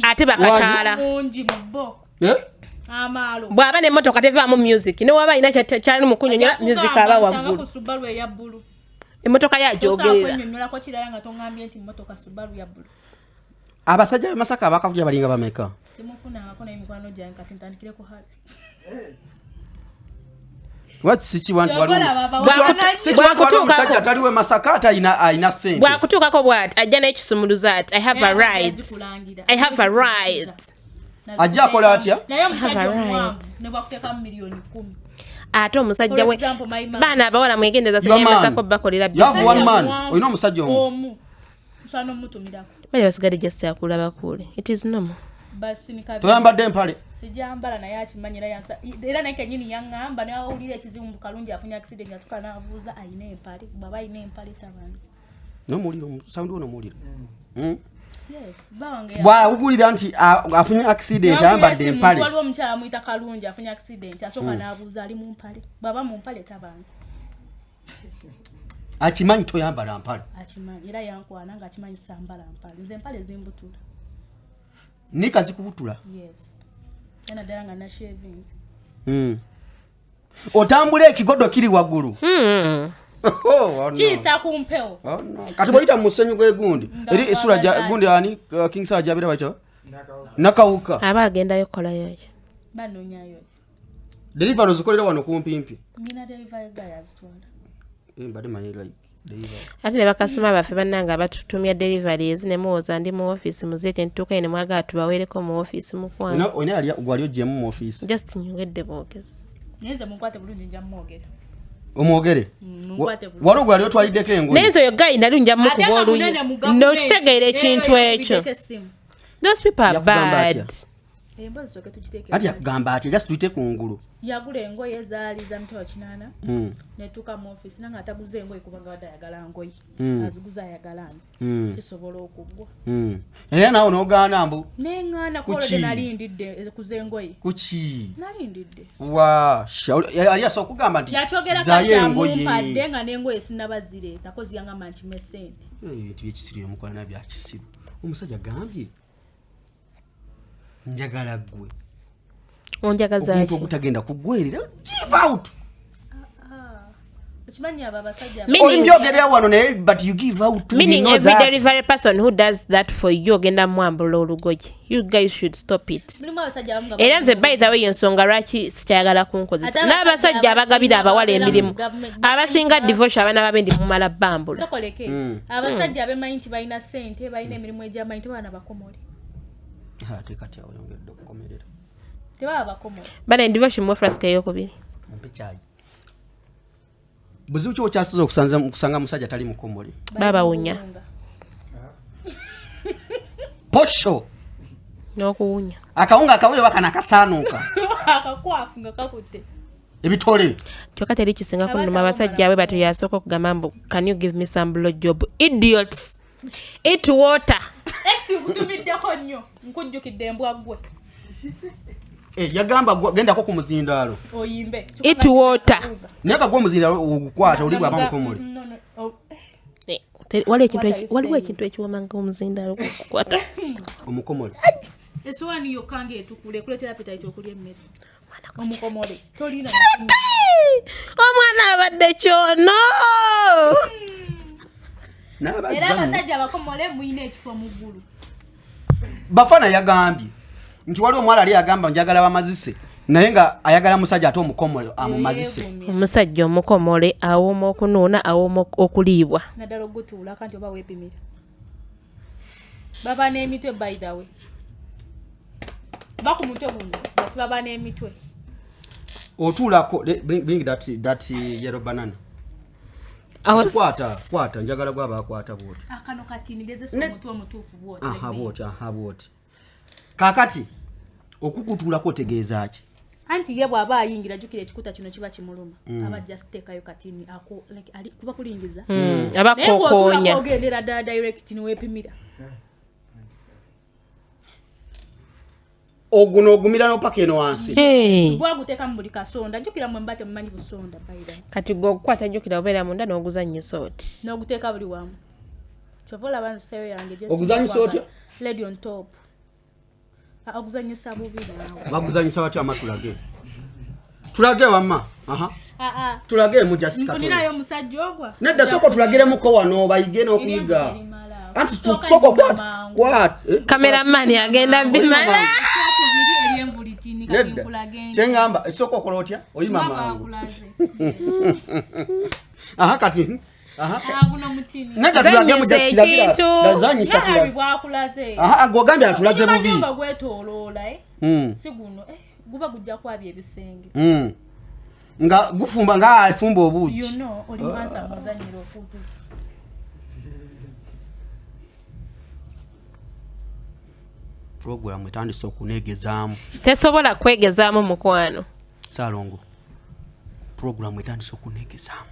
ate bakataala bw'aba n'emmotoka tevaamu music ne waba alina kyali mu kunnyonnyola music aba waggulu emmotoka yajogerera abasajja b'e Masaka abakavuja balinga bameka omusajja taliwe Masaka ate ayina ssente bwakutuukako bw'ati ajja n'ekisumuluza ati I have a right ajja akola atya ate omusajja we baana abawala mwegendeza senyemesako bakolera olina omusajja omu bali basigadde just yakulaba kule it is normal toyambadde empale sijambala naye akimanyira yansa era naye kenyini yaŋŋamba naye awulira ekizibu mu kalungi afunye accident yatuka n'abuuza ayina empale baba ayina empale tabanzi n'omuwuliro sawundi wono omuwuliro bwawugulira nti afunye accident ayambadde empale waliwo omukyala amuyita kalungi afunye accident asooka n'abuuza ali mu mpale baba mu mpale tabanzi akimanyi toyambala mpale akimanyi era yankwana nga akimanyi Sambala Mpale nze empale zimbutula nika zikubutula yana ddala nga nashavings otambula ekigodo kiri waggulu kiisa ku mpewo kati bw'oyita mu musenyu gw'egundi eri esula gundi ani King Sala gyabera bayita nakawuka aba agendayo kukolayo banoonyayo delivery ozikolera wano kumpimpi nina delivery guy azitwala mbadde manyi like ate ne bakasoma baffe bannanga batutumya deliveries ne muwoza ndi mu office muzete ntuuka ne mwagala tubaweereko mu office mukwano oyina gwali ogyemu mu office just nyongedde bookers nenze munkwate bulungi nja mwogera omwogere waliwo gwali otwaliddeko engoye nenze oyo gayi nali nja mukuba oluyi nokitegeera ekintu ekyo those people are bad Embazo soke tukiteeke. Ati yakugamba ati just tuyite kungulu. Yagula engoye zaali za mtu wa kinana. Netuka mu office nanga ataguze engoye kubanga wadayagala ngoye. Aziguza ayagala nze. Kisobola okugwa. Era nawo n'ogaana mbu. Nengana ko de nalindidde kuze engoye. Kuki? Nalindidde. Wa, ali aso kugamba nti. Yachogera kati amumpadde nga n'engoye sinabazire. Nakozi yanga manchi mesente. Tibikisiriye mukola na byakisiru. Omusajja gambye. Njagala gwe. Onjagaza ki? Okutagenda kugwerera. Give out. Chimanya abasajja. Olimbyogera wano naye but you give out. Meaning every delivery person who does that for you ogenda mwambula olugoje. You guys should stop it. Era nze by the way ensonga lwaki sikyagala kunkozesa. N'abasajja abagabira abawala emirimu. Abasinga divorce abana babendi mumala bambula. Sokoleke. Abasajja abemanyi nti balina sente, balina emirimu egy'amanyi tebana bakomole. Tekati awo yongedde okukomerera. Tebaba bakomole. Bana divorce mu frasca yokubiri. Mpe chai. Buzibu kyo kyasiza okusanga musajja tali mukomole. Baba wunya. Posho. N'okuwunya. Akawunga akabuye bakana kasaanuuka. Akakwafu nga kakutte. Ebitole. Kyokka teri kisinga kunnuma abasajja abe batu yasooka okugamba mbu can you give me some blow job? Idiots. Eat water. Ex kutumiddeko nnyo. Nkujjukidde embwa gwe. Yagamba genda ko ku muzindaalo. Oyimbe. Eat water. Neka gwo muzindaalo ogukwata oli bwaba mukomole. Waliwo ekintu ekiwamanga omuzindaalo okukwata. Omukomole. Eswani yokange etukule kuletera appetite okulya emmere. Omukomole. Tolina. Omwana abadde kyono. Era abasajja bakomole muyina ekifo mu ggulu. Bafana yagambye nti waliwo omwala ali agamba njagala bamazise naye nga ayagala musajja ate omukomole amumazise. Omusajja omukomole awooma okunuuna awooma okuliibwa. Naddala ogutuula kanti oba weepimira. Baba n'emitwe by the way. Baku mutwe guno bati baba n'emitwe. Otuulako bring that yellow banana. Kwata njagala gwaba akwata bwoti. Akano katini geze so mutwe omutuufu bwoti. Bwoti. Kakati okukutulako otegeeza ki? Anti ye bwaba ayingira jukira ekikuta kino kiba kimuluma. Aba just tekayo katini ako like ali kuba kulingiza. Abakokonya. Ogendera direct ni wepimira. Oguno ogumira no paka eno wansi. Bwa guteka mbuli kasonda jukira mwembate mmanyi busonda baida. Kati go kwata jukira obera munda n'oguzannya soti. N'oguteka buli wamu. Chovola banseyo yange just. Oguzannya soti? Lady on top. Oguzanyisa bubiri nawe. Baguzanyisa batya amatulage. Tulage wamma. Tulage mu just katolo. Mpunira yo musajja ogwa. Nedda soko tulagire muko wano bayige n'okuyiga. Anti soko kwat. Cameraman agenda bimala. Chengamba soko kolotya oyima mangu. Kati. Kuno mutini. Nedda tulage mu just kiragira. Dazanyisa tulage. Agogambye atulaze bubi. Nga gwetoloola siguno guba gujja kwabya ebisenge. Nga gufumba nga alifumba obuji. You know oli mansa muzanyiro okutu. Program etandise okunegezaamu. Tesobola kwegezaamu mukwano. Salongo. Program etandise okunegezaamu.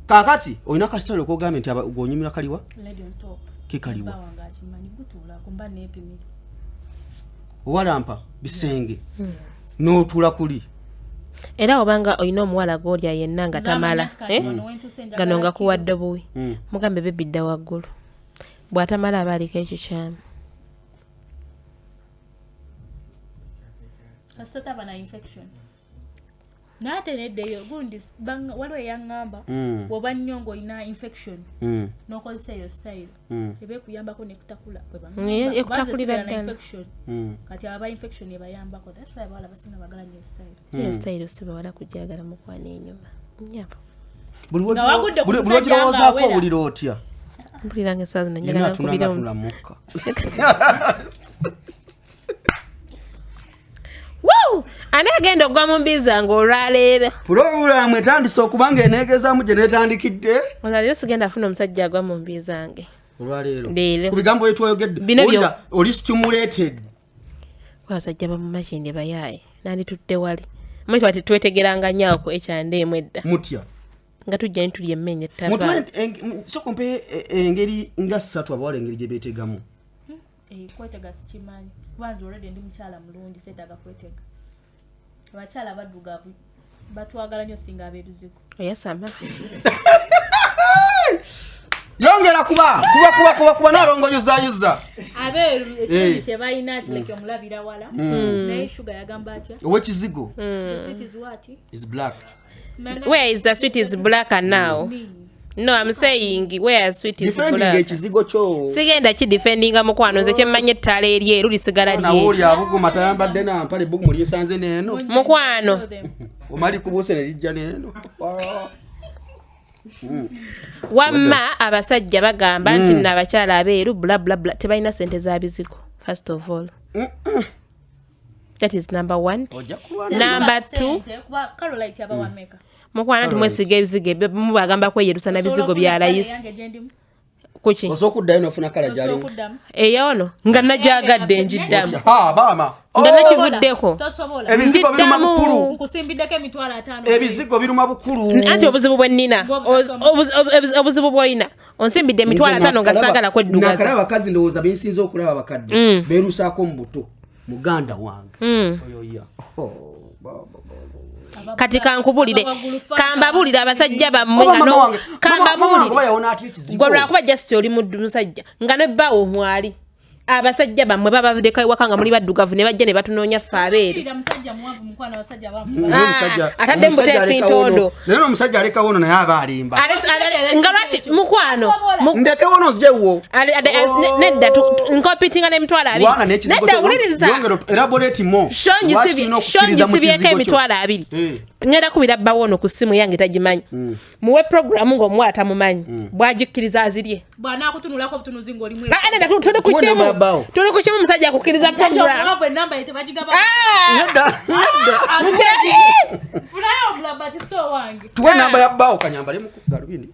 Kakati oyina kasitale okugamba nti gonyumira kaliwa? Lady on top. Kikaliwa. Bawanga kimanyi gutula kumba nepimira. Walampa bisenge. N'otula kuli. Era obanga oyina omuwala gw'olya yenna nga tamala. Gano nga kuwadde buwi. Mugambe bebidda waggulu. Bw'atamala abaaliko ekikyamu. Kasita bana infection. Nate neddeyo gundi waliwo eyangamba bw'oba nnyongo ina infection n'okozesa eyo style ebe kuyambako nekutakula ekuttakulira ddala infection kati aba infection ebayambako that's why abawala basinga bagala nnyo style iyo style sibawala kujagala mukwana enyuma nyabo buli ogirowoozaako owulira otya? mpulira ng'essaazi nanjagala nkubira omuka. Ani agenda ogwa mu mbiza ng'olwaleero. Pulogulaamu etandise okubanga eneegezaamu gye neetandikidde. Olwaleero sigenda afuna omusajja agwa mu mbiza nge. olwaleero Leero. ku bigambo bye twoyogedde Bino byo- oli stimulated Abasajja bamumashinde bayaye nandi tutte wali manyi twati twetegeranga nyaako ekyandemu edda mutya nga tujja ntuli emmenya muntu ettava sokompe engeri nga 3 abawala engeri gye beetegamu kwetega sikimanyi kubanza already ndi mukyala mulungi seetaga kwetega abakyala abaddugavu batwagala nnyo singa ab'ebizigo oyasama yongera kuba n'alongoyuzayuza abeeru ekirungi kye balina ati leke omulabira wala naye shuga yagamba atya ow'ekizigo the sweet is what is black where is the sweet is blacker now no I'm saying where sweet is defending black ekizigo kyo sigenda ki defendinga mukwano nze kyemmanye ettaala eryeru lisigala nawe lye oli abuguma tayambadde nampale bugumu lyesanze neeno mukwano omali kubuuse ne lijja neeno wamma abasajja bagamba nti nno abakyala abeeru bla tebalina sente za bizigo first of all that is number 1 ojja kulwana number 2 kuba Caroline abawameka mukwana nti mwesiga ebizigo ebyo mubagamba kweyerusa na bizigo bya layisi kuki osobola okuddayo n'ofuna kala gyalimu eyono nga najjagadde njiddamu baama nga nakivuddeko ebizigo biruma bukulu nkusimbiddeko emitwalo 5 ebizigo biruma bukulu anti obuzibu bwennina obuzibu bw'olina onsimbidde emitwalo 5 nga saagala kweddugaza nakala abakazi ndowooza bensinza okulaba abakadde beerusaako mu buto muganda wange oyoya kati kankubulire kambabulire abasajja bammwe nga kambabulire gwe lwakuba just oli musajja nga nebbaawo omwali abasajja bammwe babavudeko ewaka nga muli baddugavu ne bajja ne batunoonya ffe abeeru atadde mu buteesi ntondo naye omusajja alekawo ono naye aba alimba nga lwaki mukwano ndekewo nozjewo nedda nkompitinga n'emitwalo 2 nedda wuliriza shongisibyeko emitwalo 2 ngenda kubira bbawo ono ku ssimu yange tagimanyi muwe programu ng'omuwala tamumanyi bwagikkiriza azirye bw'anaakutunulako obutunuzi ng'olimu tuli ku kimu musajja akukkiriza programu tuwe namba ya bbaawo kanyambale mu galubindi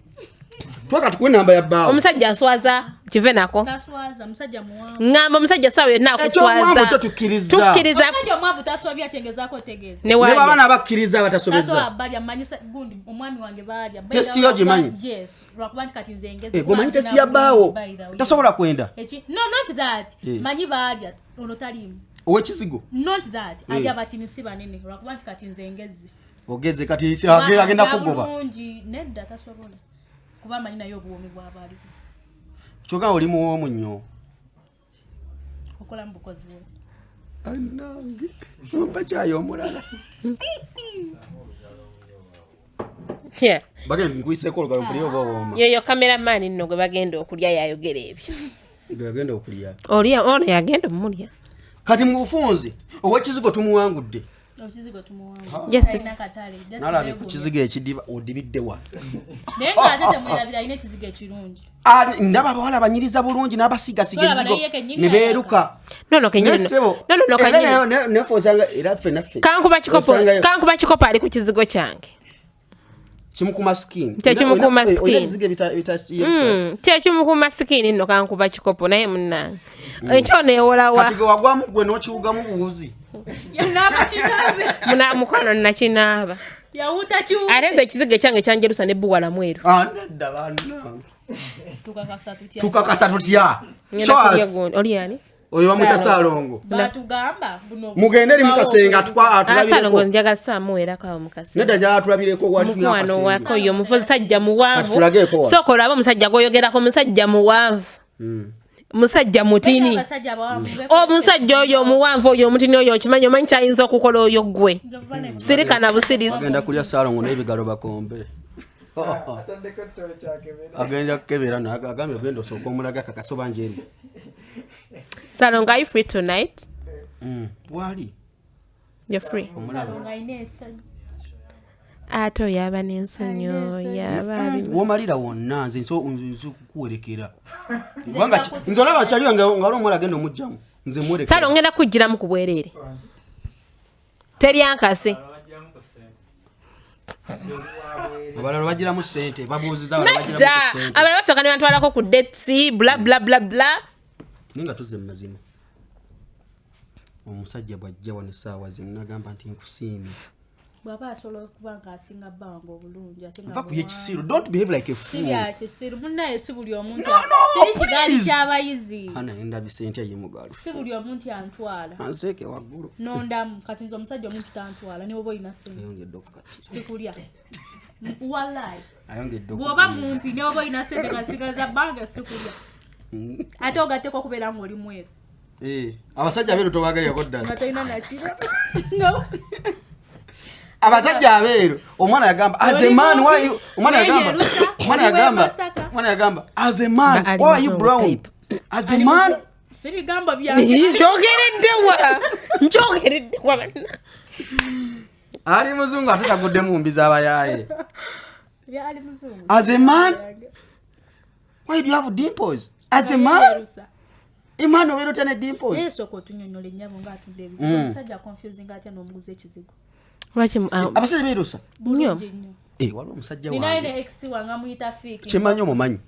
twaka tukuwe namba ya bbaawo omusajja aswaza kive nako taswaza musajja muwanvu ngamba omusajja sawa yonna akuswaza tukkiriza musajja omwavu taswabya kyengezaako otegeeza ne baba n'abakkiriza batasobeza balya manyisa gundi omwami wange balya testi yo gimanyi yes lwakuba nti kati nze ngezi gomanyi testi ya bbaawo tasobola kwenda no not that manyi balya ono talimu ow'ekizigo not that alya batinisi banene lwakuba nti kati nze ngezi ogeze kati agenda kugoba bulungi nedda tasobola kuba amanyi naye obuwomi bw'abaali kyokka oli muwoomu nnyo okola mu bukozi bwe anange ompa kyayo omulala bagenda nkuyiseko olugalo nkulya oba owooma yoyo kameramaani nno gwe bagenda okulya yayogera ebyo gwe yagenda okulya ono yagenda omulya kati mu bufunzi ow'ekizigo tumuwangudde okizigo tumuwangu nalabye ku kizigo ekidiba odibidde wa naye ng'ate temwerabira alina ekizigo ekirungi ndaba abawala banyiriza bulungi n'abasiigasiga ebizigo ne beeruka nefosanga era ffe naffe kankuba kikopo ali ku kizigo kyange kimukuma sikini tekimukuma sikini tekimukuma sikini nno kankuba kikopo naye munnange ekyo neewolawa kati gwe wagwamu gwe n'okiwugamu buwuzi munamukono nakinaaba ate nze ekizigo ekyange kyanjerusa nebbuwala mweru nedda banna tukakasa tutya oliani oyo bamwita Saalongo mugende eri mukasenga Saalongo njagala saamuweerako mukase nedda njagala atulabireko mukwano wako yo musajja muwanvu sooka olaba omusajja gwoyogerako musajja muwanvu musajja mutini omusajja oyo omuwanvu oyo omutini oyo okimanyi omanyi kyayinza okukola oyo gwe sirikana busirizi agenda kulya Saalongo n'ebigalo bakombe agenda kukebera agambye ogenda osooka omulaga kakasoba njeru Saalongo, are you free tonight? Wali you're free ato yaba n'ensonyo yaba womalira wonna nze kukuwerekera kubanga nze olaba kyaliyo nga oli omuwala agenda omugjamu nze mwerekera Saalongo ngenda kujjiramu ku bwereere teryankase abalala bagiramu ssente babuuziza abalala bagiramu ssente abalala basooka ne bantwalako ku detsi bla bla bla bla ninga tuzze mu mazima omusajja bw'ajja wano essaawa zimu nagamba nti nkusiimye bw'aba asobola okuba ng'asinga bbanga obulungi ate nva ku yekisiiro don't behave like a si fool bya kisiru munnaye si buli omuntu No, si kigaali please. ky'abayizi ana endabye ssente yemugalu si buli omuntu antwala anseeke waggulu nondamu kati nze omusajja omuntu tantwala ne bwoba olina ssente ayongedde okukati sikulya walayi ayongedde bw'oba mumpi ne bwoba olina ssente ngasigaza bbanga sikulya ate ogatteko okubeera ng'oli mweru abasajja abeeru tobaagalirako ddala nga tolina nakira abasajja abeeru omwana yagamba as a man why you omwana yagamba as a man why are you brown as a man si bigambo byange njogeredde wa ali muzungu ate tagudde mu mbi z'abayaaye byali muzungu as a man why do you have dimples as a man imani obeera otya ne dimples esooka otunyonyola ennyabo ng'atudde ebizibu omusajja confusing atya n'omuguza ekizigo abasajja beerusa bulungi nnyo waliwo omusajja ninaye wange ne ex wange amuyita fiiki kyemanyi omumanyi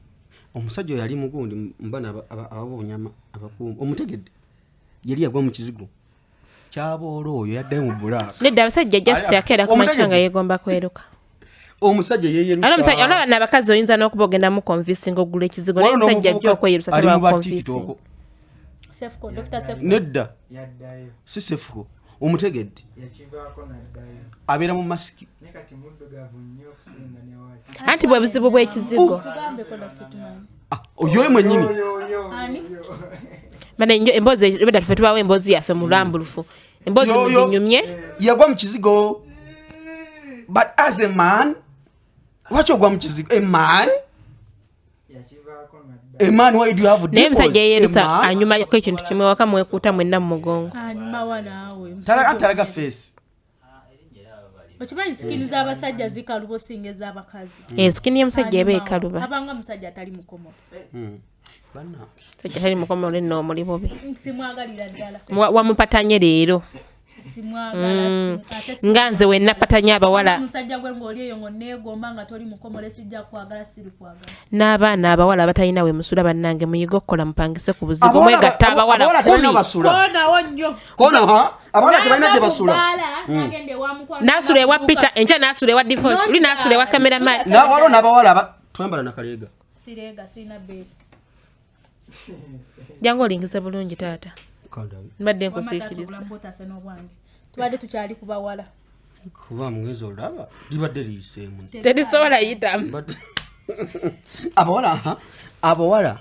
omusajja oyo yali mugundi mbana ababunyama abakuuma omutegedde yali yagwa mu kizigo kyaboola oyo yaddayo mu bulaaka nedda abasajja just yakeera ku makya nga yeegomba kweruka omusajja olaba n'abakazi oyinza n'okuba ogenda mu convincing ogula ekizigo naye omusajja ajja okweyerusa teba convincing Sefco, Dr. Sefco. nedda si sefuko omutegedde abeera mu masiki anti bwe buzibu bw'ekizigo Tugambeko na Fitman. oyoyo mwennyini Ani? bana emboozi ebedda tufe tubawo emboozi yaffe mu lwambulufu emboozi muzinyumye yagwa mu kizigo but as a man lwaki ogwa mu kizigo a man why do you have naye musajja dimples? yeerusa anyumako ekintu kimwe waka mwekuuta mwenna mu mugongo Anyuma wa naawe. talaga face Okimanyi sikini z'abasajja zikaluba osinga ez'abakazi. sikini y'omusajja eba ekaluba Abanga musajja atali mukomo. musajja tali mukomole nno omuli bubi Simwagalira ddala. wamupatanye leero Simwagala. nga nze wenna patanye abawala Musajja gwe ng'oli eyo ng'onneegomba nga toli mukomole sijja kwagala siri kwagala. n'abaana abawala abatalina we musula bannange muyiga okukola mupangise ku buzibu mwegatta abawala Koonawo nnyo. abawala tebalina gye basula Agende ewamukwano. n'asula ewa peter enkya n'asula ewa default oli n'asula ewa cameraman waliwo n'abawala twambala nakaleega Sireega sirina beeri. jangu olingize bulungi taata mbadde nkusiikiriza tubadde tukyali kubawala kuba mugenzi olaba libadde liyiseemu terisobola yitamu abawala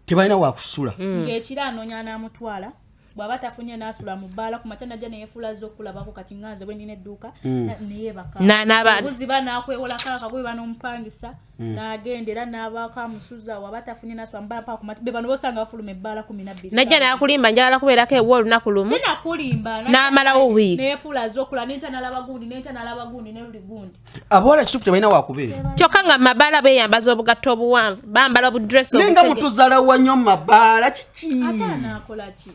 tebalina wakusula ng'ekiro anoonya n'amutwala bw'aba tafunye n'asula mu bbaala ku makya najja neyefuula z'okulabako kati nganze bwe nina edduuka neyeebaka obuziba n'akwewolako akagoye banoomupangisa n'agenda era n'abaako amusuza waba tafunye n'asula mu bbaala paka ku makya be bano bosanga bafuluma ebbaala 12 najja n'akulimba njagala kubeerako ewa olunaku lumu sinakulimba n'amalawo wiiki neyefuula z'okula n'enkya n'alaba gundi n'enkya n'alaba gundi ne luli gundi abawala kituufu tebalina wakubeera kyokka nga mu mabaala beeyambaza obugatto obuwanvu bambala obudress nenga mutuzala wa nnyo mu mabaala kiki ate anaakola ki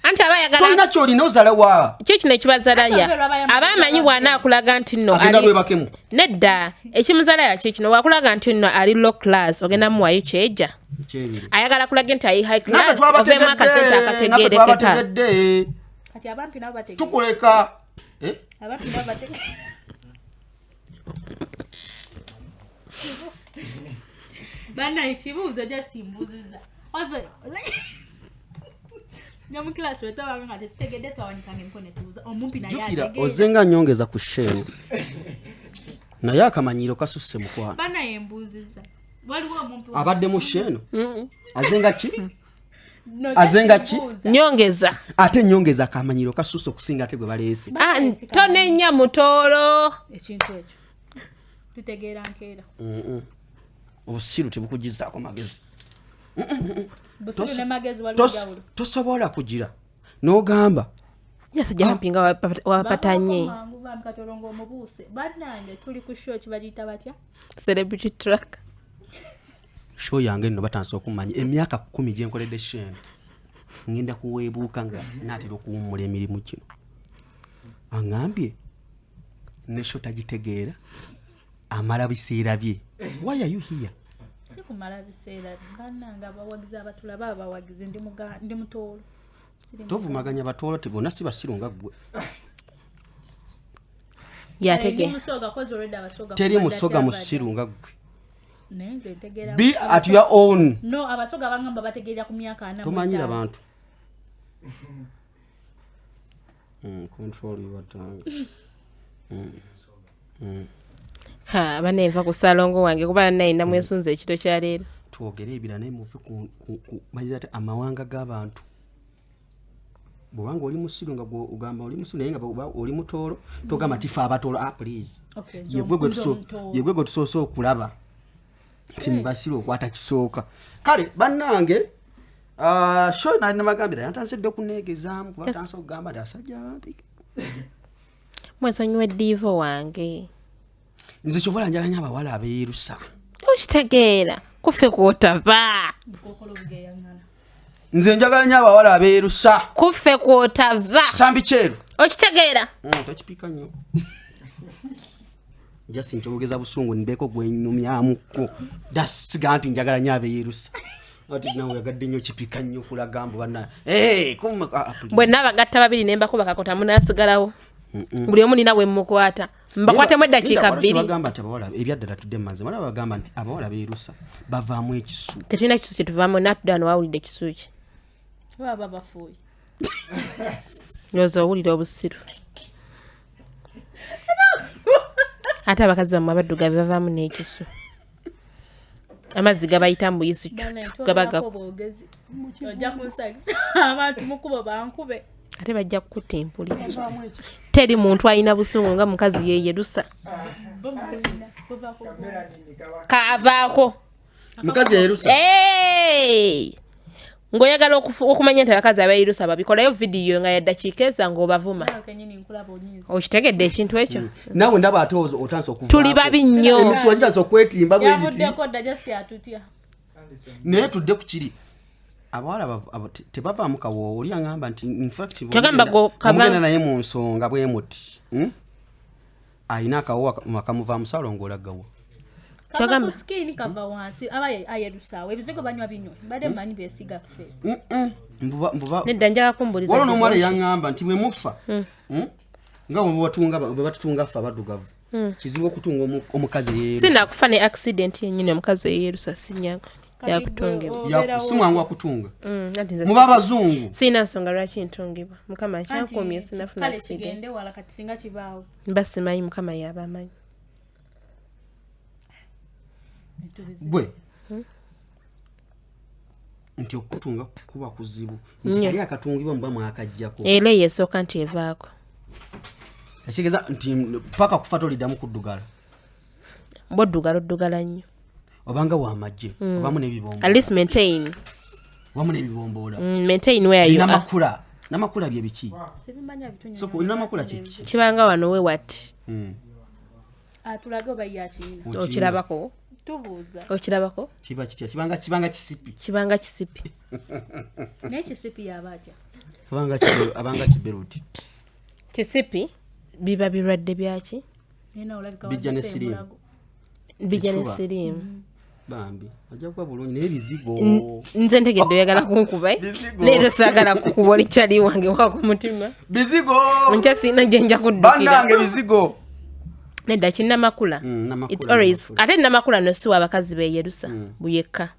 anti abayagala tolina kyolina ozala wa kyo kino ekibazalaya abamanyi bw'anaakulaga nti nno agenda lwebakemu nedda ekimuzalaya kikino wakulaga nti nno ali low class ogenda muwayo kyeja ayagala kulaga nti ayi high class ovemu akasente akategeerekeka kati abampi nabo bategeera tukuleka abampi nabo bategeera bana ekibuuzo just mbuuziza ozo nyamu class wetu abanga nga tetutegedde twawanikanga emikono etubuuza omumpi naye ategeera ozenga nyongeza ku sheenu naye akamanyiiro kasusse mukwano bana yembuuziza waliwo omumpi abadde mu sheenu azenga ki azenga ki nyongeza ate nyongeza akamanyiiro kasusse okusinga ate gwe baleese tonenya mutoolo ekintu ekyo tutegeera nkeera obusiru tebukugizaako magezi busiru ne magezi waliwo jawulo tosobola kugira n'ogamba yasajja mpinga wapatanye katolongo omubuuse bannange tuli ku show kibagiyita batya celebrity track show yange nno batandise okumanya emyaka 10 gye nkoledde sheenu ngenda kuweebuuka nga naatera okuwummula emirimu kino aŋŋambye nesho tagitegeera amala biseera bye. Why are you here? Sikumala biseera bannanga abawagizi abatulaba abawagizi ndi mutoolo. Tovumaganya batoolo tebona si basiru nga ggwe. Yatege. Teri musoga musiru nga ggwe. Nenze ntegeera. Be at your own. No, abasoga bangamba bategeera ku myaka 4. Tomanyira bantu. Control your tongue. Ha, baneva ku salongo wange kuba nayina mwesunze ekito kya leero. Twogere ebira naye muve ku mayizate amawanga g'abantu. Bwanga oli musiru nga ugamba oli musiru naye nga oli mutoolo togamba tifa abatoolo please. Okay. Yegwego tusoose okulaba. Timbasiru okwata kisooka. Kale bannange show na namagambira yantansedde okuneegezaamu kuba tanso okugamba nti asajja bampike. Mwesonyiwe divo wange. Nze kyovola njaganya abawala abeerusa. Okitegeera kufe kwotava. Nze njagala nnyo abawala abeerusa. Kufe kwotava. Sambi kyeru. Okitegeera. Takipika nnyo. Just nkyogeza busungu ndeko gwenyumyamuko. Dasiga nti njagala nnyo abeerusa. Ati nawe yagadde nnyo kipika nnyo kulagambo bana. Bwe nabagatta babiri ne mbakuba kakota munasigalawo. Buli omu nina we mukwata. Mbakwatemu eddakiika 2. Bagamba nti abawala ebyaddala tudde maze. Bala bagamba nti abawala beerusa bavaamu ekisu. Tetulina kisu kye tuvaamu natudano wawulidde kisu ki. Baba bafuuyi. Ndowooza owulira obusiru. Ate abakazi bammwe abaddugavu bavaamu n'ekisu. Amazzi gabayita mu buyisi gabaga. Ojja kunsagisa abantu mukubo bankube. Ate bajja kukutimpulira. Teri muntu alina busungu nga mukazi yeeyerusa. Kaavaako. Mukazi yeerusa. Ngoyagala okumanya nti abakazi abeerusa babikolayo vidiyo nga yaddakiika eza ng'obavuma. Okitegedde ekintu ekyo? Nawe ndaba ate otansa okuvaako. Tuli babi nnyo. Emisu ogitansa okwetimba bwe biti. Yavuddeko dda just atutya. Naye tudde ku kiri. Abawala tebavaamu kawo oli aŋŋamba nti in fact mugenda naye mu nsonga bwe muti. Ayina akawo akamuvaamu salongolagawo. Kagamba skin kava wansi abaye ayerusaawe ebizigo banywa binywa bade mani besiga ku face. Nedda njala kumbuliza. Wala n'omwala yaŋŋamba nti bwe mufa. Nga bwe batutunga ffe abaddugavu. Kizibu okutunga omukazi yeerusa. Sinakufa ne accident yennyini omukazi yeerusa sinyaga. Yakutungibwa. Simwangu akutunga. Muba abazungu. Sina nsonga lwaki ntungibwa. Mukama kyankomye sinafuna accident. accident. Kale kigende wala kati singa kibaawo. Basimanyi mukama yabamanyi. Gwe. Nti okutunga kuba kuzibu. Nti yali akatungibwa mba mwakajjako. Era yesooka nti evaako. Ekigeza nti paka kufa toliddamu kuddugala. Boddugala nnyo. Obanga w'amagye. Obamu n'ebibombo. At least maintain. Wamu n'ebibomboola. Maintain where you are. Namakula bye biki? Sebimanya bitunye. So olina amakula kiki? Kibanga wano we wati. Atulaga obayya kina. Okirabako. Tubuuza. Okirabako? Kiba kitya? Kibanga kisipi. Kibanga kisipi. N'ekisipi yabaatya. Abanga kiberuti. Kisipi biba birwadde byaki? Nina olabika bijja ne sirimu. Bijja ne sirimu. Bambi ajja kuba bulungi n'ebizigo. Nze ntegedde oyagala kunkuba. Leero saagala kukuba oli kyali wange wako mutima. Bizigo. Nkya sina gye nja kuddukira. Bannange bizigo. Nedda kinnamakula. It's always ate namakula no si abakazi beeyerusa buyekka.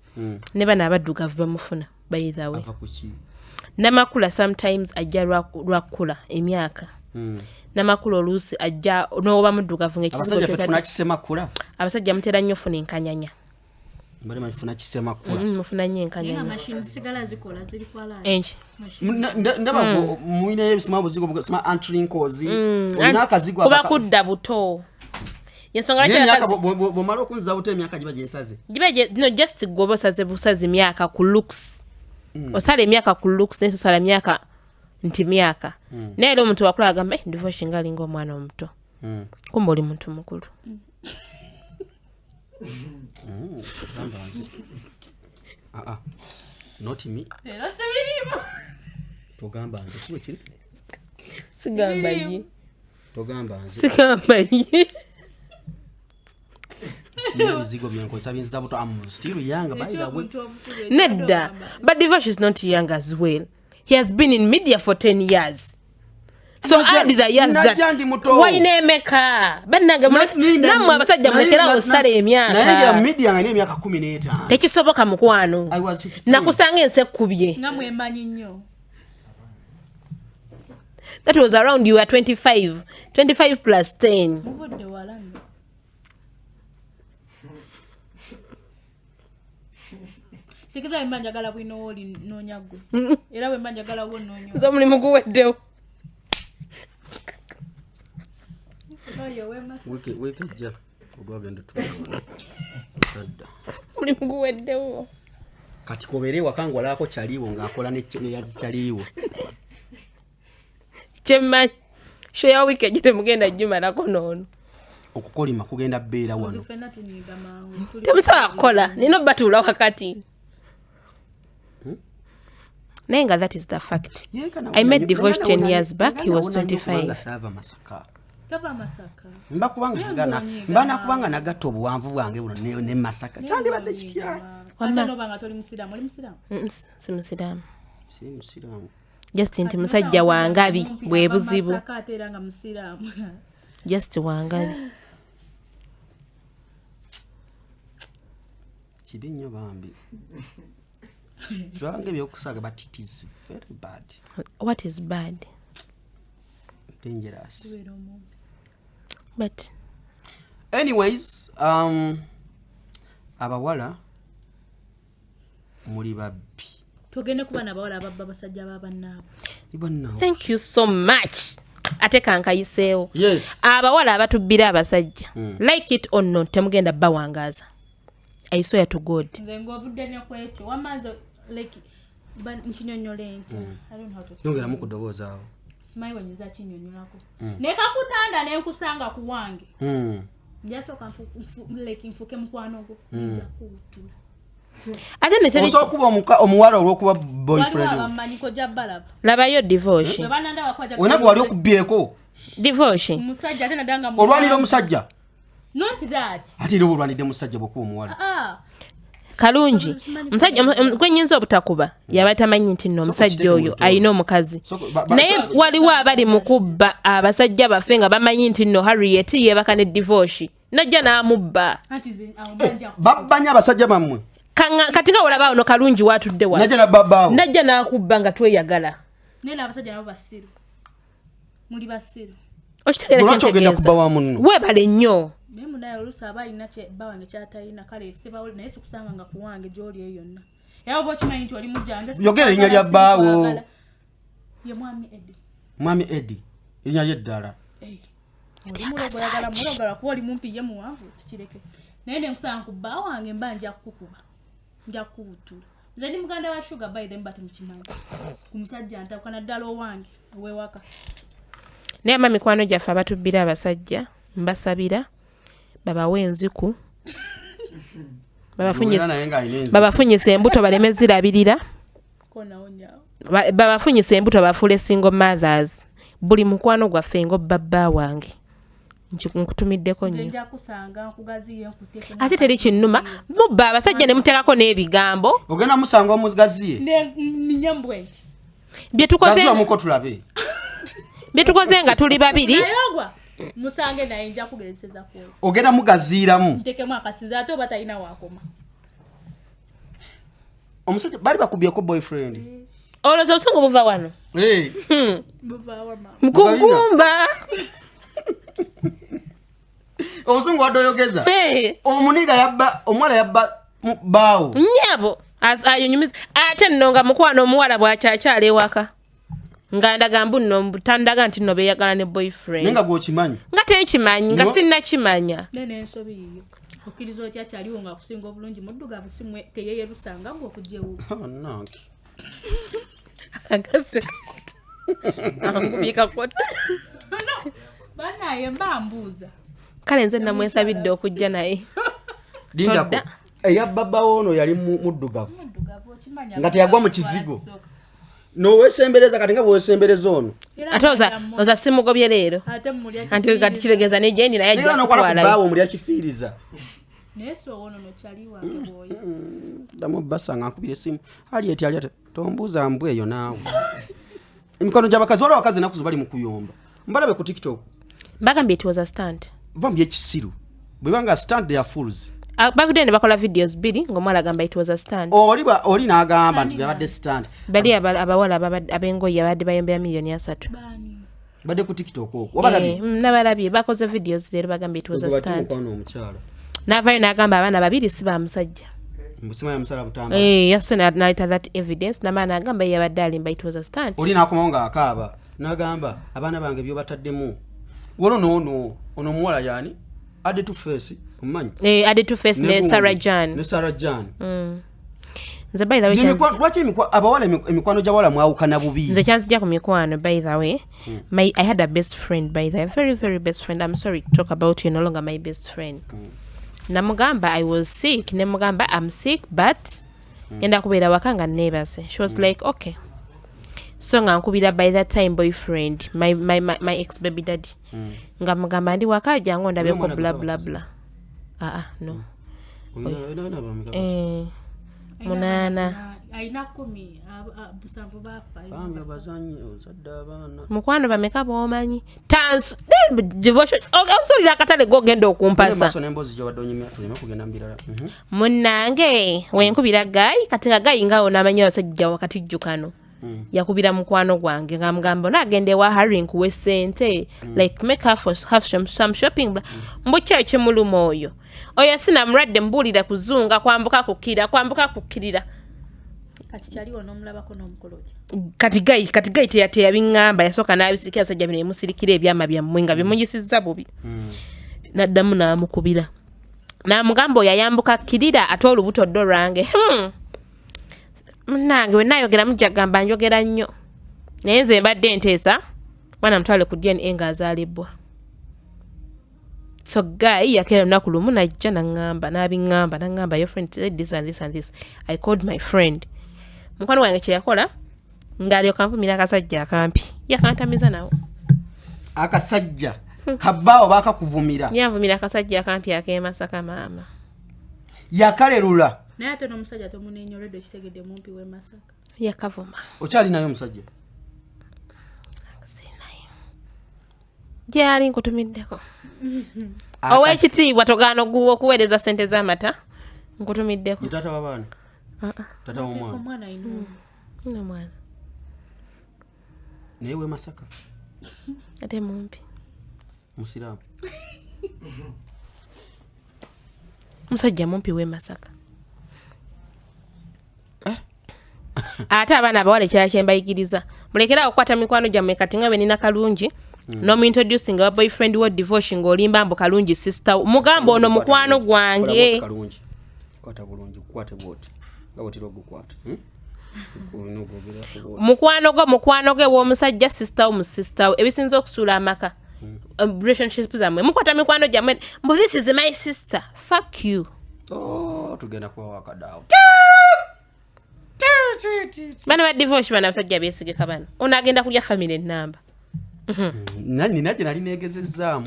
Ne bana abaddugavu bamufuna by the way. Namakula sometimes ajja lwakula emyaka. Namakula oluusi ajja n'oba muddugavu ng'ekizigo ky'otadde. Abasajja mutera nnyo funa enkanyanya. Mbali mafuna kisema kula. Mufuna nnyo enkanyanya. Machine sigala zikola ziri kwala. Enchi. Ndaba muine ebisima buzigo sima antrinkozi. Onakazigo kuba kudda buto. Yensonga laki akazi bomalo kunza buto emyaka giba gyensaze. Giba no just gobo saze busazi myaka ku looks. Osale myaka ku looks neso sala myaka nti myaka. Nero omuntu wakula agamba ndivo shingali ngo omwana omuto. Kumba oli muntu mukulu. Not me. Era sebirimu. Togamba nze kiwe kiri. Sigamba yi. togamba sigamba ye bizigo byankozesa binza buto am still young by the way nedda but Divosh is not young as well. He has been in media for 10 years. So add the years that wainemeka bannaga namwe abasajja mulekera osala emyaka naye media nga emyaka 15 tekisoboka mukwano nakusanga ensekubye namwe emanyi nnyo. That was around you were 25 plus 10. Muvudde walanga. Sikiza imbanjagala bwino oli nonyagwe. Era bwe mbanjagala wo nonyo. Nzo mulimu guweddewo. Wekejja ogwagenda tusadda. Mulimu guweddewo. Kati kobere wakangwa lako chaliwo ngaakola ne chaliwo. Chema show ya week ejite mugenda juma lako nono. Okukolima kugenda beera wano. Temusa kola nino batula wakati. Nenga that is the fact. I met Divosh 10 years back. He was 25. Kaba Masaka. Mbana kubanga nagato obuwanvu bwange buno ne Masaka. Kyandi badde kitya. Kwanda banga toli musidamu, oli musidamu? Si musidamu. Si musidamu. Just inti musajja wangabi bwe buzibu. Masaka ateranga musidamu. Just wangabi. Kibinyo bambi. Jwange byokusaga but it is very bad. What is bad? Dangerous. But anyways, abawala muri babbi. Tugende kuba nabawala ababba basajja babannaabo. Ibonna. Thank you so much. Ate kankayiseewo. Yes. Abawala abatubbira abasajja. Like it or not temugenda bawangaza. I swear to God. Nzengo ovudde ne kwekyo wamanzo like nchinyonyole ente. I don't know how to say. Nongera mukudoboza awo. Smile when nza chinyonyolako. Neka kutanda ne nkusanga kuwange. Njasoka like nfuke mkwano go. Nja kutula. Ate ne teri. Osokuba omuwala olwokuba boyfriend. Waliwo amanyiko gya Bbala. Labayo Divosh. Bananda bakwaja. Onaku wali okubyeko. Divosh. Musajja ate nadanga mu. Olwanira musajja. Not that. Ate lwo olwanide musajja bokuba omuwala. Kalungi musajja kwenyinza obutakuba yabatamanyi nti no musajja oyo ayina omukazi naye waliwo abali mukubba abasajja bafe nga bamanyi nti no Harriet yebaka ne Divosh najja n'amubba babbanya abasajja bammwe kati nga olaba ono Kalungi watudde wa najja nabbaawo najja n'akubba nga tweyagala nena abasajja nabo basiru muli basiru okitegeera kintegeeza webale nnyo Memu naye olusaba alina kye bawa ne kyatayina kale seba naye sikusanga nga kuwange gyoli eyo yonna. Yawo bo kimanyi nti oli mujjange. Yogera linnya lya bbaawo. Ye mwami Eddie. Mwami Eddie. Linnya lye ddala. Oli mulogala mulogala kuba oli mumpi ye muwanvu tukireke. Naye ne nkusanga ku bbaawo wange mba nja kukuba. Nja kuwutula. Nze ndi muganda wa Sugar by them but mukimanyi. Ku musajja ntakana ddala owange owewaka. Naye amamikwano gyaffe abatubbira abasajja mbasabira. Babawe enziku babafunyisa embuto baleme zirabirira babafunyisa embuto bafule single mothers buli mukwano gwaffe ngo baba wange nkutumiddeko nnyo ate teri kinnuma mubba abasajja ne muteekako n'ebigambo ogenda musanga omugaziye bye tukoze nga tuli babiri musange naye nja kugereseza ko ogenda mugaziiramu ntekemu akasinza ate obatayina wakoma omusajja bali bakubyeko boyfriend oloza obusungu buva wano buva wama mukugumba obusungu wadoyogeza omuniga yabba omwala yabba baawo nyabo ayonyumiza ate nnonga mukwano omuwala bwakyakyala ewaka nganda nno butandaga nti no beyagala ne boyfriend nenga gokimanyi nga tekimanyi nga sinnakimanya nene ensobi yiyo okirizo otya kyaliwo nga kusinga obulungi muddugavu simwe teyeye lusanga ng'okugyewo nanki agase angubika kota banaye mbambuuza kale nze namwesabidde okujja naye eyababa ono yali muddugavu nga teyagwa mu kizigo no wesembereza kati nga wesembereza ono atoza oza simugobye leero anti kati kiregeza ne jendi naye ajja kutwala bawo muri akifiriza neso ono no chaliwa boy damo basa ngankubire simu ali eti ali tombuza mbweyo naawe emikono gy'abakazi wala abakazi nakuzo bali mu kuyomba mbalabe ku TikTok bagambye it was a stunt bambye ekisiru bwe banga stunt they are fools bavidde ne bakola videos biri ng'omwala agamba it was a stunt oli n'agamba nti byabadde stunt bali abawala abengoyi abadde bayombera miliyoni 3 badde ku TikTok okwo obalabye nabalabye bakoze videos leero bagambye it was a stunt n'avaayo n'agamba abaana babiri si ba musajja mbusima ya musala butamba yes naita that evidence namana agamba yabadde alimba it was a stunt oli nakomonga akaaba n'agamba abaana bange byo bataddemu wolo no ono muwala yani ade to face omanyi ade to face ne Sarah Jan nze by the way lwaki abawala emikwano gy'abawala mwawukana bubi nze kyanzijja ku mikwano by the way I had a best friend by the way, very very best friend. I'm sorry to talk about you, no longer my best friend. Namugamba I was sick, nemugamba I'm sick but yenda kubira wakanga nebase. She was like okay. So ngankubira by that time boyfriend, my ex baby daddy. Ngamugamba ndi wakaja ngo ndabe ko bla bla bla. No. Munana aina 10 busanvu bafa bambi abazanyi ozadda abaana mukwano bameka bomanyi tans devotion also yakatale go genda okumpasa maso nembozi jo badonyimya tulema kugenda mbirala munange wenkubira gayi katika gayi ngawo namanyi abasajja wakati jjukano yakubira mukwano gwange ngamugamba nagende wa hurry nkuwe sente like make her for have some shopping mbucha ekimulumo oyo sina mradde mbulira kuzunga kwambuka kukirira kati kyali ono omulabako n'omukoloji kati gayi teyateya bingamba yasoka n'abisikia abasajja bino emusirikira ebyama byammwe nga bimunyisizza bubi naddamu n'amukubira n'amugamba oyo yayambuka kirira ate olubuto ddo lwange munange we nayogera mujja gamba njogera nnyo naye nze mbadde nteesa mwana mutwale ku DNA ng'azaalibwa so guy yakera lunaku lumu najja nangamba your friend said this and this and this. I called my friend mukwano wange kye yakola ng'alyoka nvumira akasajja akampi yakantamiza nawo akasajja kabbaawo bakakuvumira yanvumira akasajja akampi ak'emasaka maama yakalerula naye ate n'omusajja tomunenyoledde kitegedde mumpi w'e Masaka yakavuma okyali nayo omusajja gyali nkutumiddeko ow'ekitiibwa togaana okuweereza ssente z'amata nkutumiddeko tata w'abaana tata omwana ino mwana naye w'e Masaka ate mumpi musiraamu musajja mumpi w'e Masaka ate abaana abawala ekirala kye mbayigiriza mulekera okukwata mikwano gyammwe kati nga bwe nina kalungi nomuintroducing a boyfriend wa divorce ng'olimba mbu kalungi sister mugamba ono mukwano gwange kwata bulungi kwate bwoti bawotira ogukwata mukwano gwe w'omusajja sister sister ebisinza okusuula amaka relationship zammwe mukwata mikwano gyammwe mbu this is my sister fuck you tugenda kuba wakadaawo bana ba divorce bana abasajja beesigeka bana ono agenda kulya family enamba nina gye nali neegezezaamu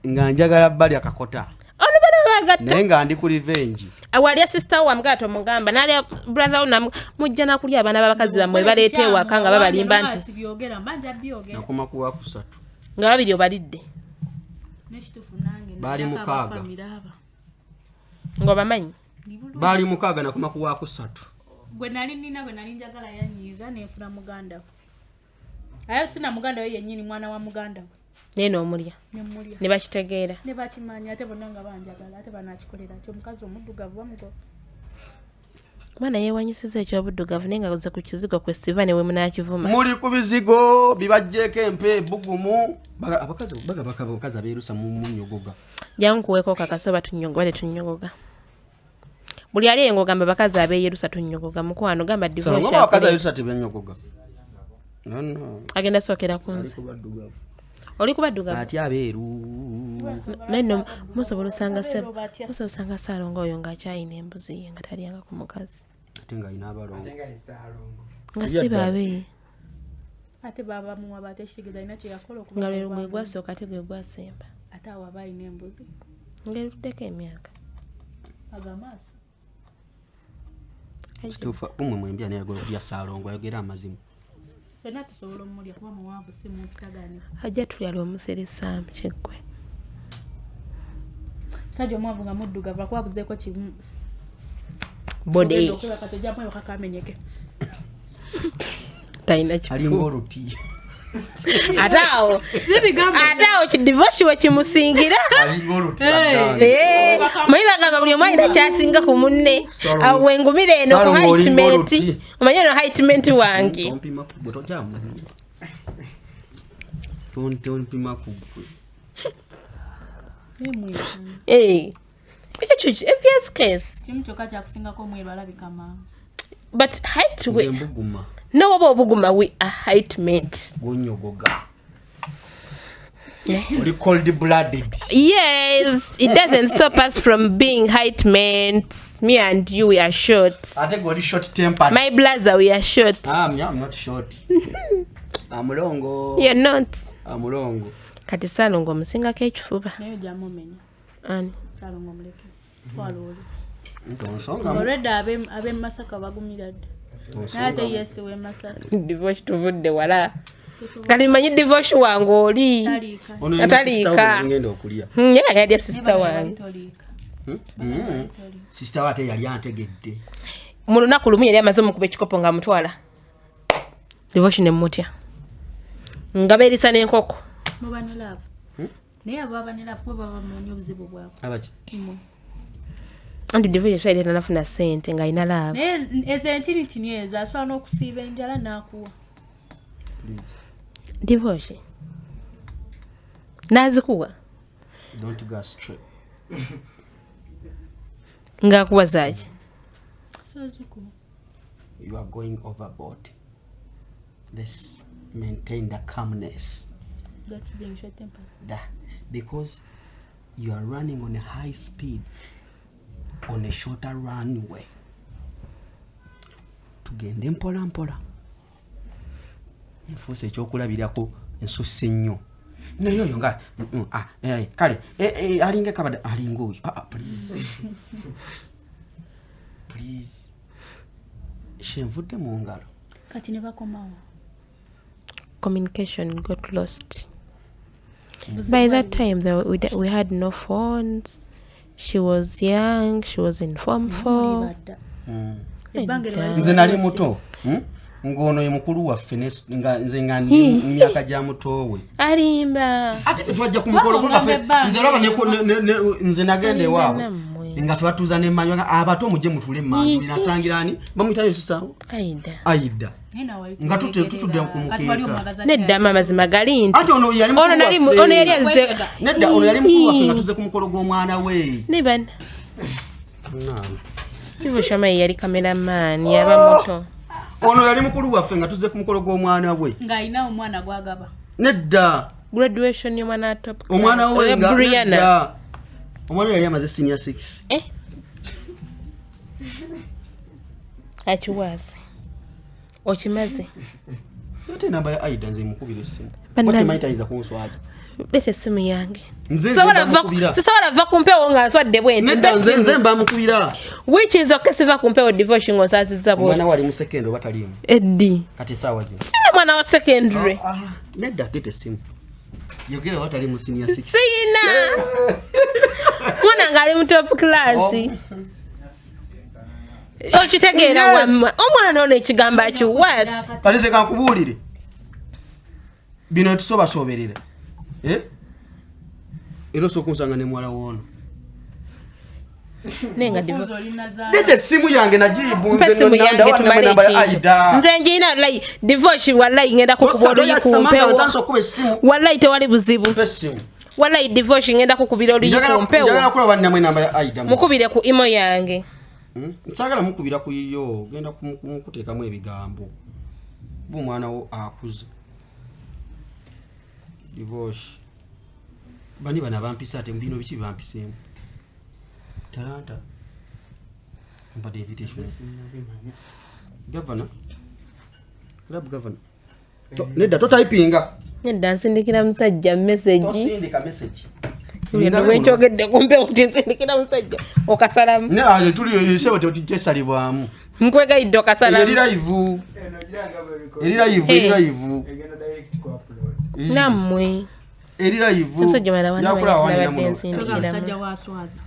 nga njagala bbali akakota naye nga ndi ku revenge awalya sister wa mgato mugamba nalya brother una mujja nakulya abaana b'abakazi bammwe baleeta ewaka nga babalimba nti nakoma kuwa kusatu nga babiri obalidde baali mukaaga ng'obamanyi baali mukaaga nakoma kuwa kusatu gwe nali njagala yanyiiza nefuna muganda we ayo sina muganda we yennyini mwana wa muganda we naye n'omulya ne bakitegeera ne bakimanya ate bonna nga banjagala ate banakikolera kyo omukazi omuddugavu wamugo mwana yeewanyisiza ekyobuddugavu naye nga oze ku kizigo kwe siva ne we munaakivuma muli ku bizigo bibajjeeko empe bugumu abakazi abeerusa mu nyogoga jangu kuweeko kakasa batunnyogoga tetunnyogoga buli ali engo gamba bakazi abeerusa tunnyogoga mukwano gamba divorce abakazi abeerusa tebanyogoga agenda sookera ku nsi oli kubaddugavu ati abeeru naye musobola osanga saalonga oyo ng'akyayina embuzi ye nga talyanga ku mukazi Tenga ina abalongo. Tenga isalongo. Nga si babe. Ate baba muwa bateshigeza ina kye yakola okuba. Nga lwe gwasooka ate gwe gwasemba. Ate waba ina embuzi. Ngeruddeko emyaka. Agamaso. Stufa umwe mbya ne yagolo bya salongo ayogera amazimu. Fena tusobola omulya kuba muwanvu si mu kitagani. Ajja tulyali omuseresa mukigwe. Sajja omwavu nga muddugavu akwabuzeeko kimu. Bode. Okuba katoja mwe bakamenyeke. Taina kifu. Alingo ruti. Atao. Sibigamba. Atao ki divorce we kimusingira. Alingo ruti. Mwiba gamba buli omwana kyasinga ku munne. Awe ngumire eno ku heightenment. Omanya no heightenment wange. Tompima kubwe tojamu. Tompima kubwe. If case. Kimu kyokka kyakusingako omweru alabika maama. But height we. Zembuguma. No obuguma we a height mate. Gonyogoga. We cold-blooded. Yes, it doesn't stop us from being height mates. Me and you, we are short. I think we're short-tempered. My blazer, we are short. I'm not short. I'm longo. You're not. I'm longo. Kati salongo musinga kekifuba. Nayo jamomenya. Ani? Salongo muleke. Twalole. Ntonsonga. Already abe Masaka bagumiradde. Nate yesi we Masaka. Divorce tuvudde wala. Kali manyi divorce wange oli. Atalika. Ngenda okulia. Yali sister wange. Sister wate yali antegedde. Mu lunaku lumu yali amaze omukube ekikopo nga mutwala. Divorce ne mutya. Nga beerisa n'enkoko. Mubane love. Naye ababa ne love kuba bamunye obuzibu bwabo. Abaki? Anti divorce side tanafuna sente nga ina love. Naye ezentiniti niyezo aswala n'okusiiba enjala n'akuwa. Please. Divorce. Nazikuwa. Don't go astray. Nga kuwazaji. Sozikuwa. You are going overboard. Let's maintain the calmness. That's being short-tempered. Because you are running on a high speed on a shorter runway. Tugende mpola mpola. Nfuse ekyokulabirako ensusse nnyo. Nayo nga kale alinga kabada alinga oyo. Please. Please. Shenvudde mu ngalo. Kati ne bakomawo. Communication got lost. By that time, we had no phones. She was young. She was in Form 4. Nze nali muto. Ngono ye mukulu waffe nze nga myaka gya mutowe. Alimba. Ate twajja ku mukolo gwaffe. Nze laba nze nagende waabwe. Nga twatuza ne manyo abato mujje mutule manyo nasangirani bamutayo sisawo. Aida. Nga tutudde ku mukeeka. Nedda mama zimagali nti. Ate ono yali mukulu. Ono yali azze. Nedda ono yali mukulu waffe nga tuze ku mukolo gw'omwana we. Ne bana. Kivu shama yali cameraman yaba moto. Ono yali mukulu waffe nga tuze ku mukolo gw'omwana we. Nga alina omwana gwagaba. Nedda. Graduation y'omwana top class. Omwana we nga nedda. Omwana yali amaze senior 6. Achiwasi. Ochimaze. Yote namba ya Aida nze mukubira essimu. Bote maitayiza kunswaza. Lete essimu yange. Sisawala va kumpewo nga nswadde bwenti. Nedda nze mba mukubira. Which is okay siva kumpewo divorce ngo nsazizza bwo. Mwana wali mu secondary batalimu. Eddi. Kati sawa zino. Sina mwana wa secondary. Nedda lete essimu. Yogera watali mu senior 6. Sina. Mwana ngali mu top class. Okitegeera wamma. Omwana ono ekigamba akiwasi. Kale ze kankubuulire. Bino tusoberera. Ero sokunsanga ne mwala wono. Nenga divo. Dete simu yange najibu nze nanda namba Aida. Nze njina wallahi divorce wallahi ngenda kukubira oli kumpewo. Wallahi tewali buzibu. Wallahi divorce ngenda kukubira oli kumpewo. Njagala kulaba namwe namba ya Aida. Mukubire ku imo yange. Nsagala mukubira ku yiyo genda kumukuteekamu ebigambo. Bu mwana wo akuze. Divorce. Bani bana bampisa ate mbino biki bampisemu. Talanta. But the invitation. Governor. Club governor. Nedda to typinga. Nedda nsindikira musajja message. Tosindika message. Ngenda wenchogedde kumpe kuti nsindikira musajja okasalamu. Ne tuli yesebo tesalibwamu. Nkwegayidde okasalamu. Eri live. Namwe. Eri live. Musajja mwana Gyebakulama musajja waswaza.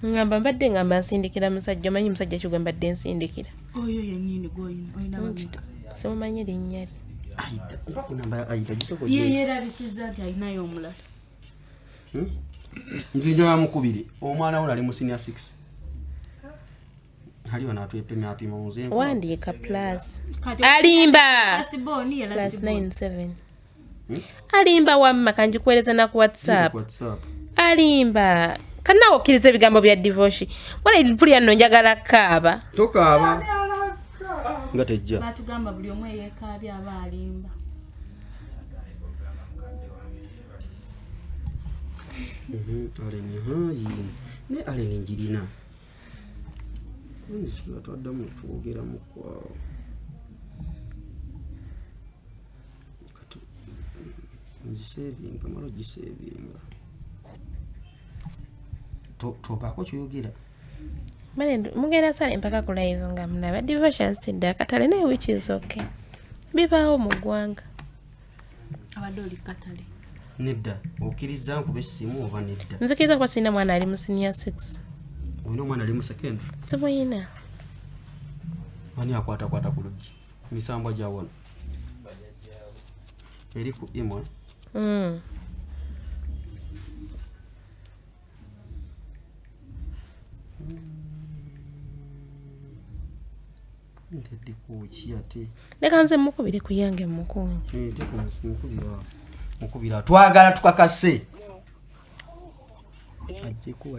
Ngamba mbadde ngamba nsindikira musajja manyi musajja kyuga mbadde nsindikira. Oyo yennyini goyina oyina babita. Simumanyi linnya lye. Aida. Mpako namba Aida gisoko. Yerabisizza nti alinayo omulala. Nzinjo ya mukubiri. Omwana we ali mu senior 6. Haliyo natwepima muze. Wandiika plus. Alimba. Asiboni ya plus 97. Alimba wamma kanjikueleza na ku WhatsApp. Alimba. Kana okkiriza ebigambo bya divorce. Wala ilipuli yanno njagala kaaba. Tokaaba. Nga tejja. Batugamba buli omwe yeekaabya aba alimba. Aleni hayi. Ne aleni njirina. Nishika twaddamu twogera mu kwao. Kati nzisevinga malo gisevinga. Tobako kyoyogera. Mane mugenda sale mpaka ku live nga mnaba divorce stinde akatale naye which is okay. Bibaawo mu ggwanga. Abadoli katale. Nedda okkiriza nkube simu oba nedda. Nzikiriza kuba sina mwana ali mu senior 6. Oyina omwana ali mu second. Simuyina. Ani akwata ku luggi. Misambo gyawona. Eri ku imwe. Ndedde kuki ate. Leka nze mukubire ku yange mukunyi. Teko mukubira. Twagala tukakase. Ajiku.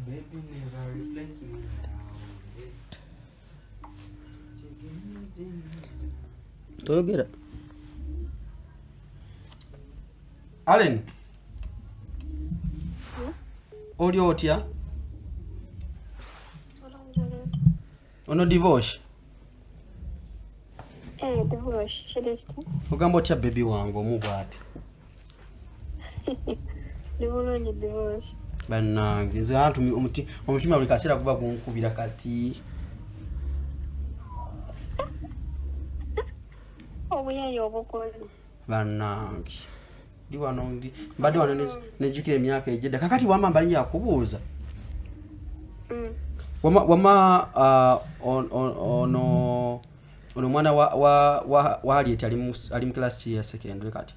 Baby never replace me now. Toyogera. Allen. Oli otya? Ono divorce. Divorce. Chiliste. Ogamba otya baby wange omubwati. Divorce. Bannange nze antu omutima buli kaseera kuba gunkubira kati. Obuyayo obukozi. Bannange. Ndi wano mbadde wano nejjukira emyaka ejjedda. Kakati wama mbali yakubuuza. Wama ono mwana wa Harriet ali mu class ya secondary kati.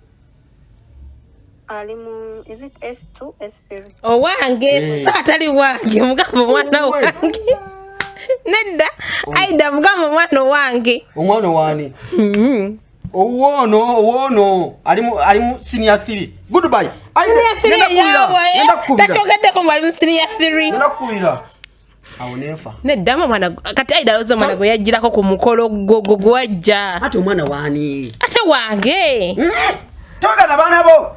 Alimu is it S2 S3? Owange satali wange mugambo mwana wange. Nedda Aida mugambo mwana wange. Omwana wani? Owono alimu senior 3. Goodbye. Nenda kubira. Tachogedde ko mwalimu senior 3. Nenda kubira. Awonefa. Nedda mwana kati Aida lozo mwana go yajjirako ku mukolo gwajja. Ate omwana wani? Ate wange. Toga na bana bo.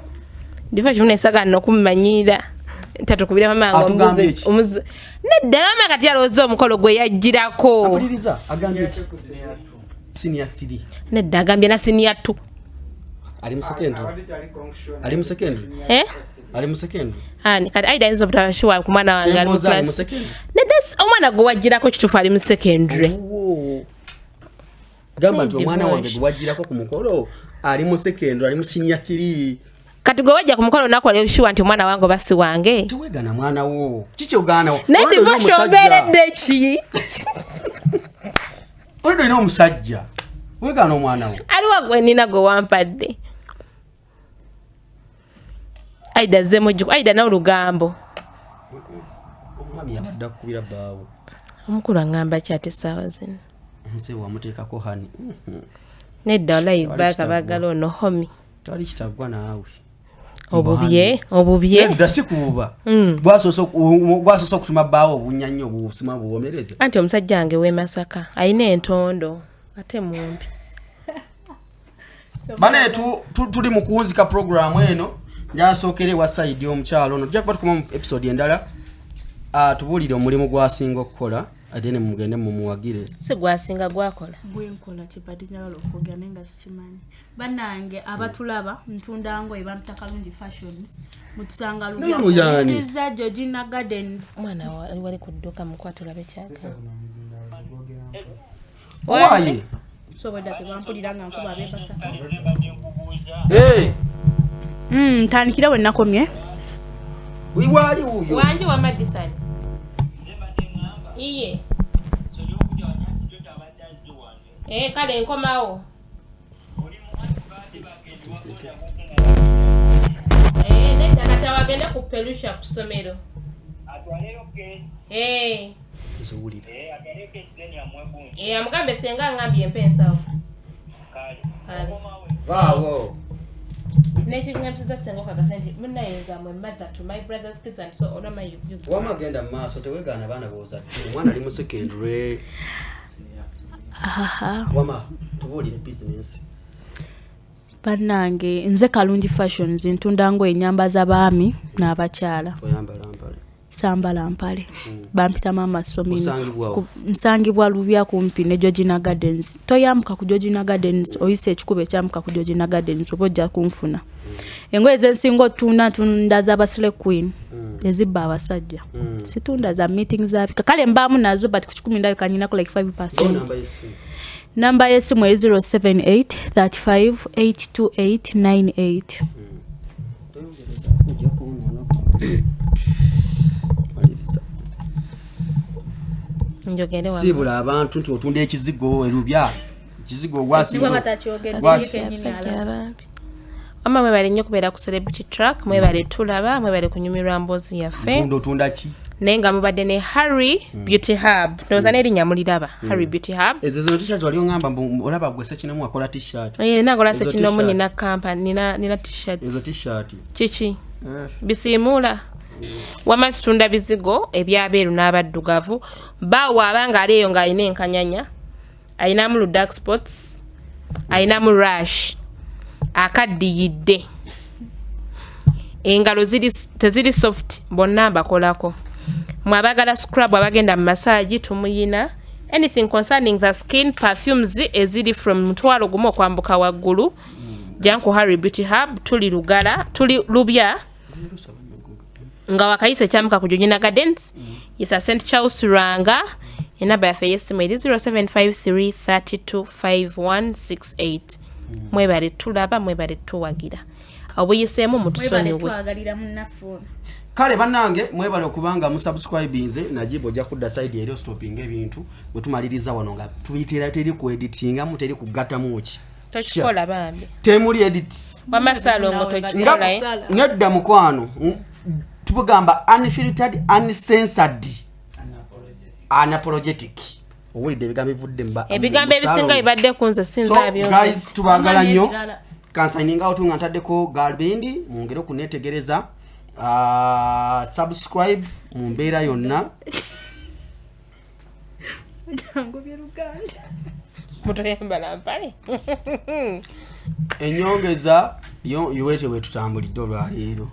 Divorce unesaga no kumanyira. Tatukubira mama ngo omuze. Nedda mama kati alozo omukolo gwe yajjirako. Apuliriza agambye senior 3. Nedda agambye na senior 2. Ali mu secondary. Ali mu secondary. Ani kati Aida inzo butashwa ku mwana wange ali mu class. Nedda omwana gwe wajjirako kitufu ali mu secondary. Gamba nti omwana wange gwe wajjirako ku mukolo ali mu secondary ali mu senior 3. Kati gwe wajja ku mukolo nako ali sure nti omwana wange basi wange. Tuwegana mwana wo. Kiche ogana wo. Ne divorce oberedde ki? Ondo ino omusajja. Wegana omwana wo. Aliwa gwe nina gwe wampadde. Aida zemoju Aida na olugambo. Omwami yabadde akubira baawo. Omukulu angamba kyate sawa zino. Nze wamuteekako hani. Nedda live back abagalo no homi. Tali kitagwa naawe. Obubye. Nedda sikuba. Bwasoso kutuma baawo obunyannyo obusima buwomereze. Anti omusajja wange we Masaka ayina entondo ate mumpi. Bane tuli mu kuwunzika program eno Njasookere wa side omukyalo ono. Tujja kuba tukoma mu episode endala. Tubuulire omulimu gwasinga okukola ate ne mugende mumuwagire. Si gwasinga gwakola. Gwenkola kibadde njagala okwogera naye nga sikimanyi. Bannange abatulaba ntunda ngoye bampita Kalungi Fashions. Mutusanga Lubya. Sizza Georgina Gardens. Mwana wali ku dduuka mukwatula bekyaka. Owaye. So weda tebampulira nga nkuba abepasa. Ntandikira we nakomye. Wiwali uyo. Wanji wa Madison. Iye. Kale nkomawo. Nedda kati abagende ku Pelusha ku ssomero. Amugambe senga ngambye empensawo. Vaawo. Nekinyamsiza senga okagasenti munayenza mwe mother to my brother's kids and so on my you. Wamagenda maaso tewegaana abaana booza. Omwana ali mu secondary. Wama tubuulire business. Bannange nze Kalungi Fashions ntunda ngoye ennyamba z'abaami n'abakyala. Oyambala mpale. Sambala Mpale. Bampita mama somini. Nsangibwa Lubya kumpi ne Georgina Gardens. Toyambuka ku Georgina Gardens oyise ekikubo ekyambuka ku Georgina Gardens obojja kunfuna. Engoye zensingo tunda z'abasile queen. Ezibba abasajja. Situndda za meetings afika. Kale mbaamu nazo but ku 10 ndayo kanyinako like 5%. Number yesimu 078 35 82898. Njogere wa. Sibula abantu nti otunda ekizigo Lubya. Ekizigo gwasigo. Mama mwebale nnyo kubeera ku Celebrity Track, mwebale tulaba, mwebale kunyumirwa mboozi yaffe. Otunda ki? Nenga mubadde ne Harry Beauty Hub. Ndoza ne erinnya muliraba. Harry Beauty Hub. Ezo t-shirts wali ngamba olaba gwe sekinamu akola t-shirt. Nakola sekinamu nina company nina t-shirts. Ezo t-shirt. Chichi. Bisimula. Wama tutunda bizigo ebyabeeru n'abaddugavu. Bawa abanga aliyo nga alina enkanyanya. Ayinamu lu dark spots. Ayinamu rash. Akaddiyidde. Engalo teziri soft bonna bakolako. Mwabagala scrub abagenda mu massage tumuyina. Anything concerning the skin, perfumes eziri from mutwalo gumo kwambuka waggulu. Janko Harry Beauty Hub tuli Lugala, tuli Lubya. Nga wakayise kyamuka ku Georgina Gardens. Isa St. Charles Ranga. Enaba yaffe yesimu 0753325168. Mwebale tulaba mwebale tuwagira. Obuyiseemu mutusonyiwe. Kale bannange mwebale okubanga musubscribinze najibo ojja kudda side eri stopping ebintu bwe tumaliriza wano nga tuyitira teri ku editinga mu teri kugattamu ki. Tochikola bambi. Temuli edit. Wamasalongo tochikola nedda mukwano. Tubugamba unfiltered, uncensored, unapologetic. Owulidde ebigambo bivudde mba. Ebigambo ebisinga bibadde kunze sinza byo. Guys tubagala nnyo. Kansayininga otunga ntaddeko galbindi mungero kunetegereza. Subscribe mu mbeera yonna. Jango bye Luganda. Mutoyambala mpale. Enyongeza yoweete wetutambulidde olwaleero.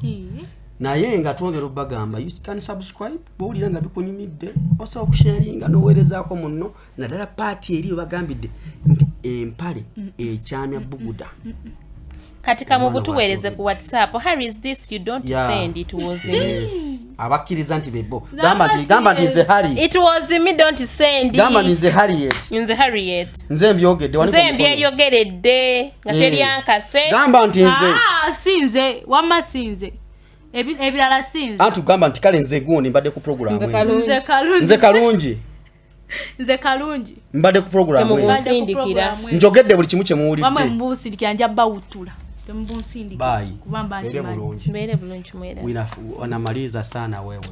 Naye nga twongera obbagamba you can subscribe bw'owulira nga bikunyumidde osobola okusharinga n'oweerezaako munno naddala paati eri obagambidde nti empale ekyamya buguda. Katika mu butuweereze ku WhatsApp. Harry is this you don't send it was me. Abakkiriza nti bebo. Gamba nti nze Harry. It was me don't send. Gamba nze Harriet. Nze Harriet. Nze mbyogedde wali. Nze mbyeyogeredde nga teri ankase. Gamba nti nze. Sinze wama sinze. Ebirala sinze. Antu gamba nti kale nze gundi mbadde ku program. Nze Kalungi. Nze Kalungi. Mbadde ku program. Njogedde buli kimu kye muwulidde. Wamwe mbusindikira njja bawutula. Tembunsindika. Bye. Kubamba nchi mbele bulungi mwera. Wanamaliza sana wewe.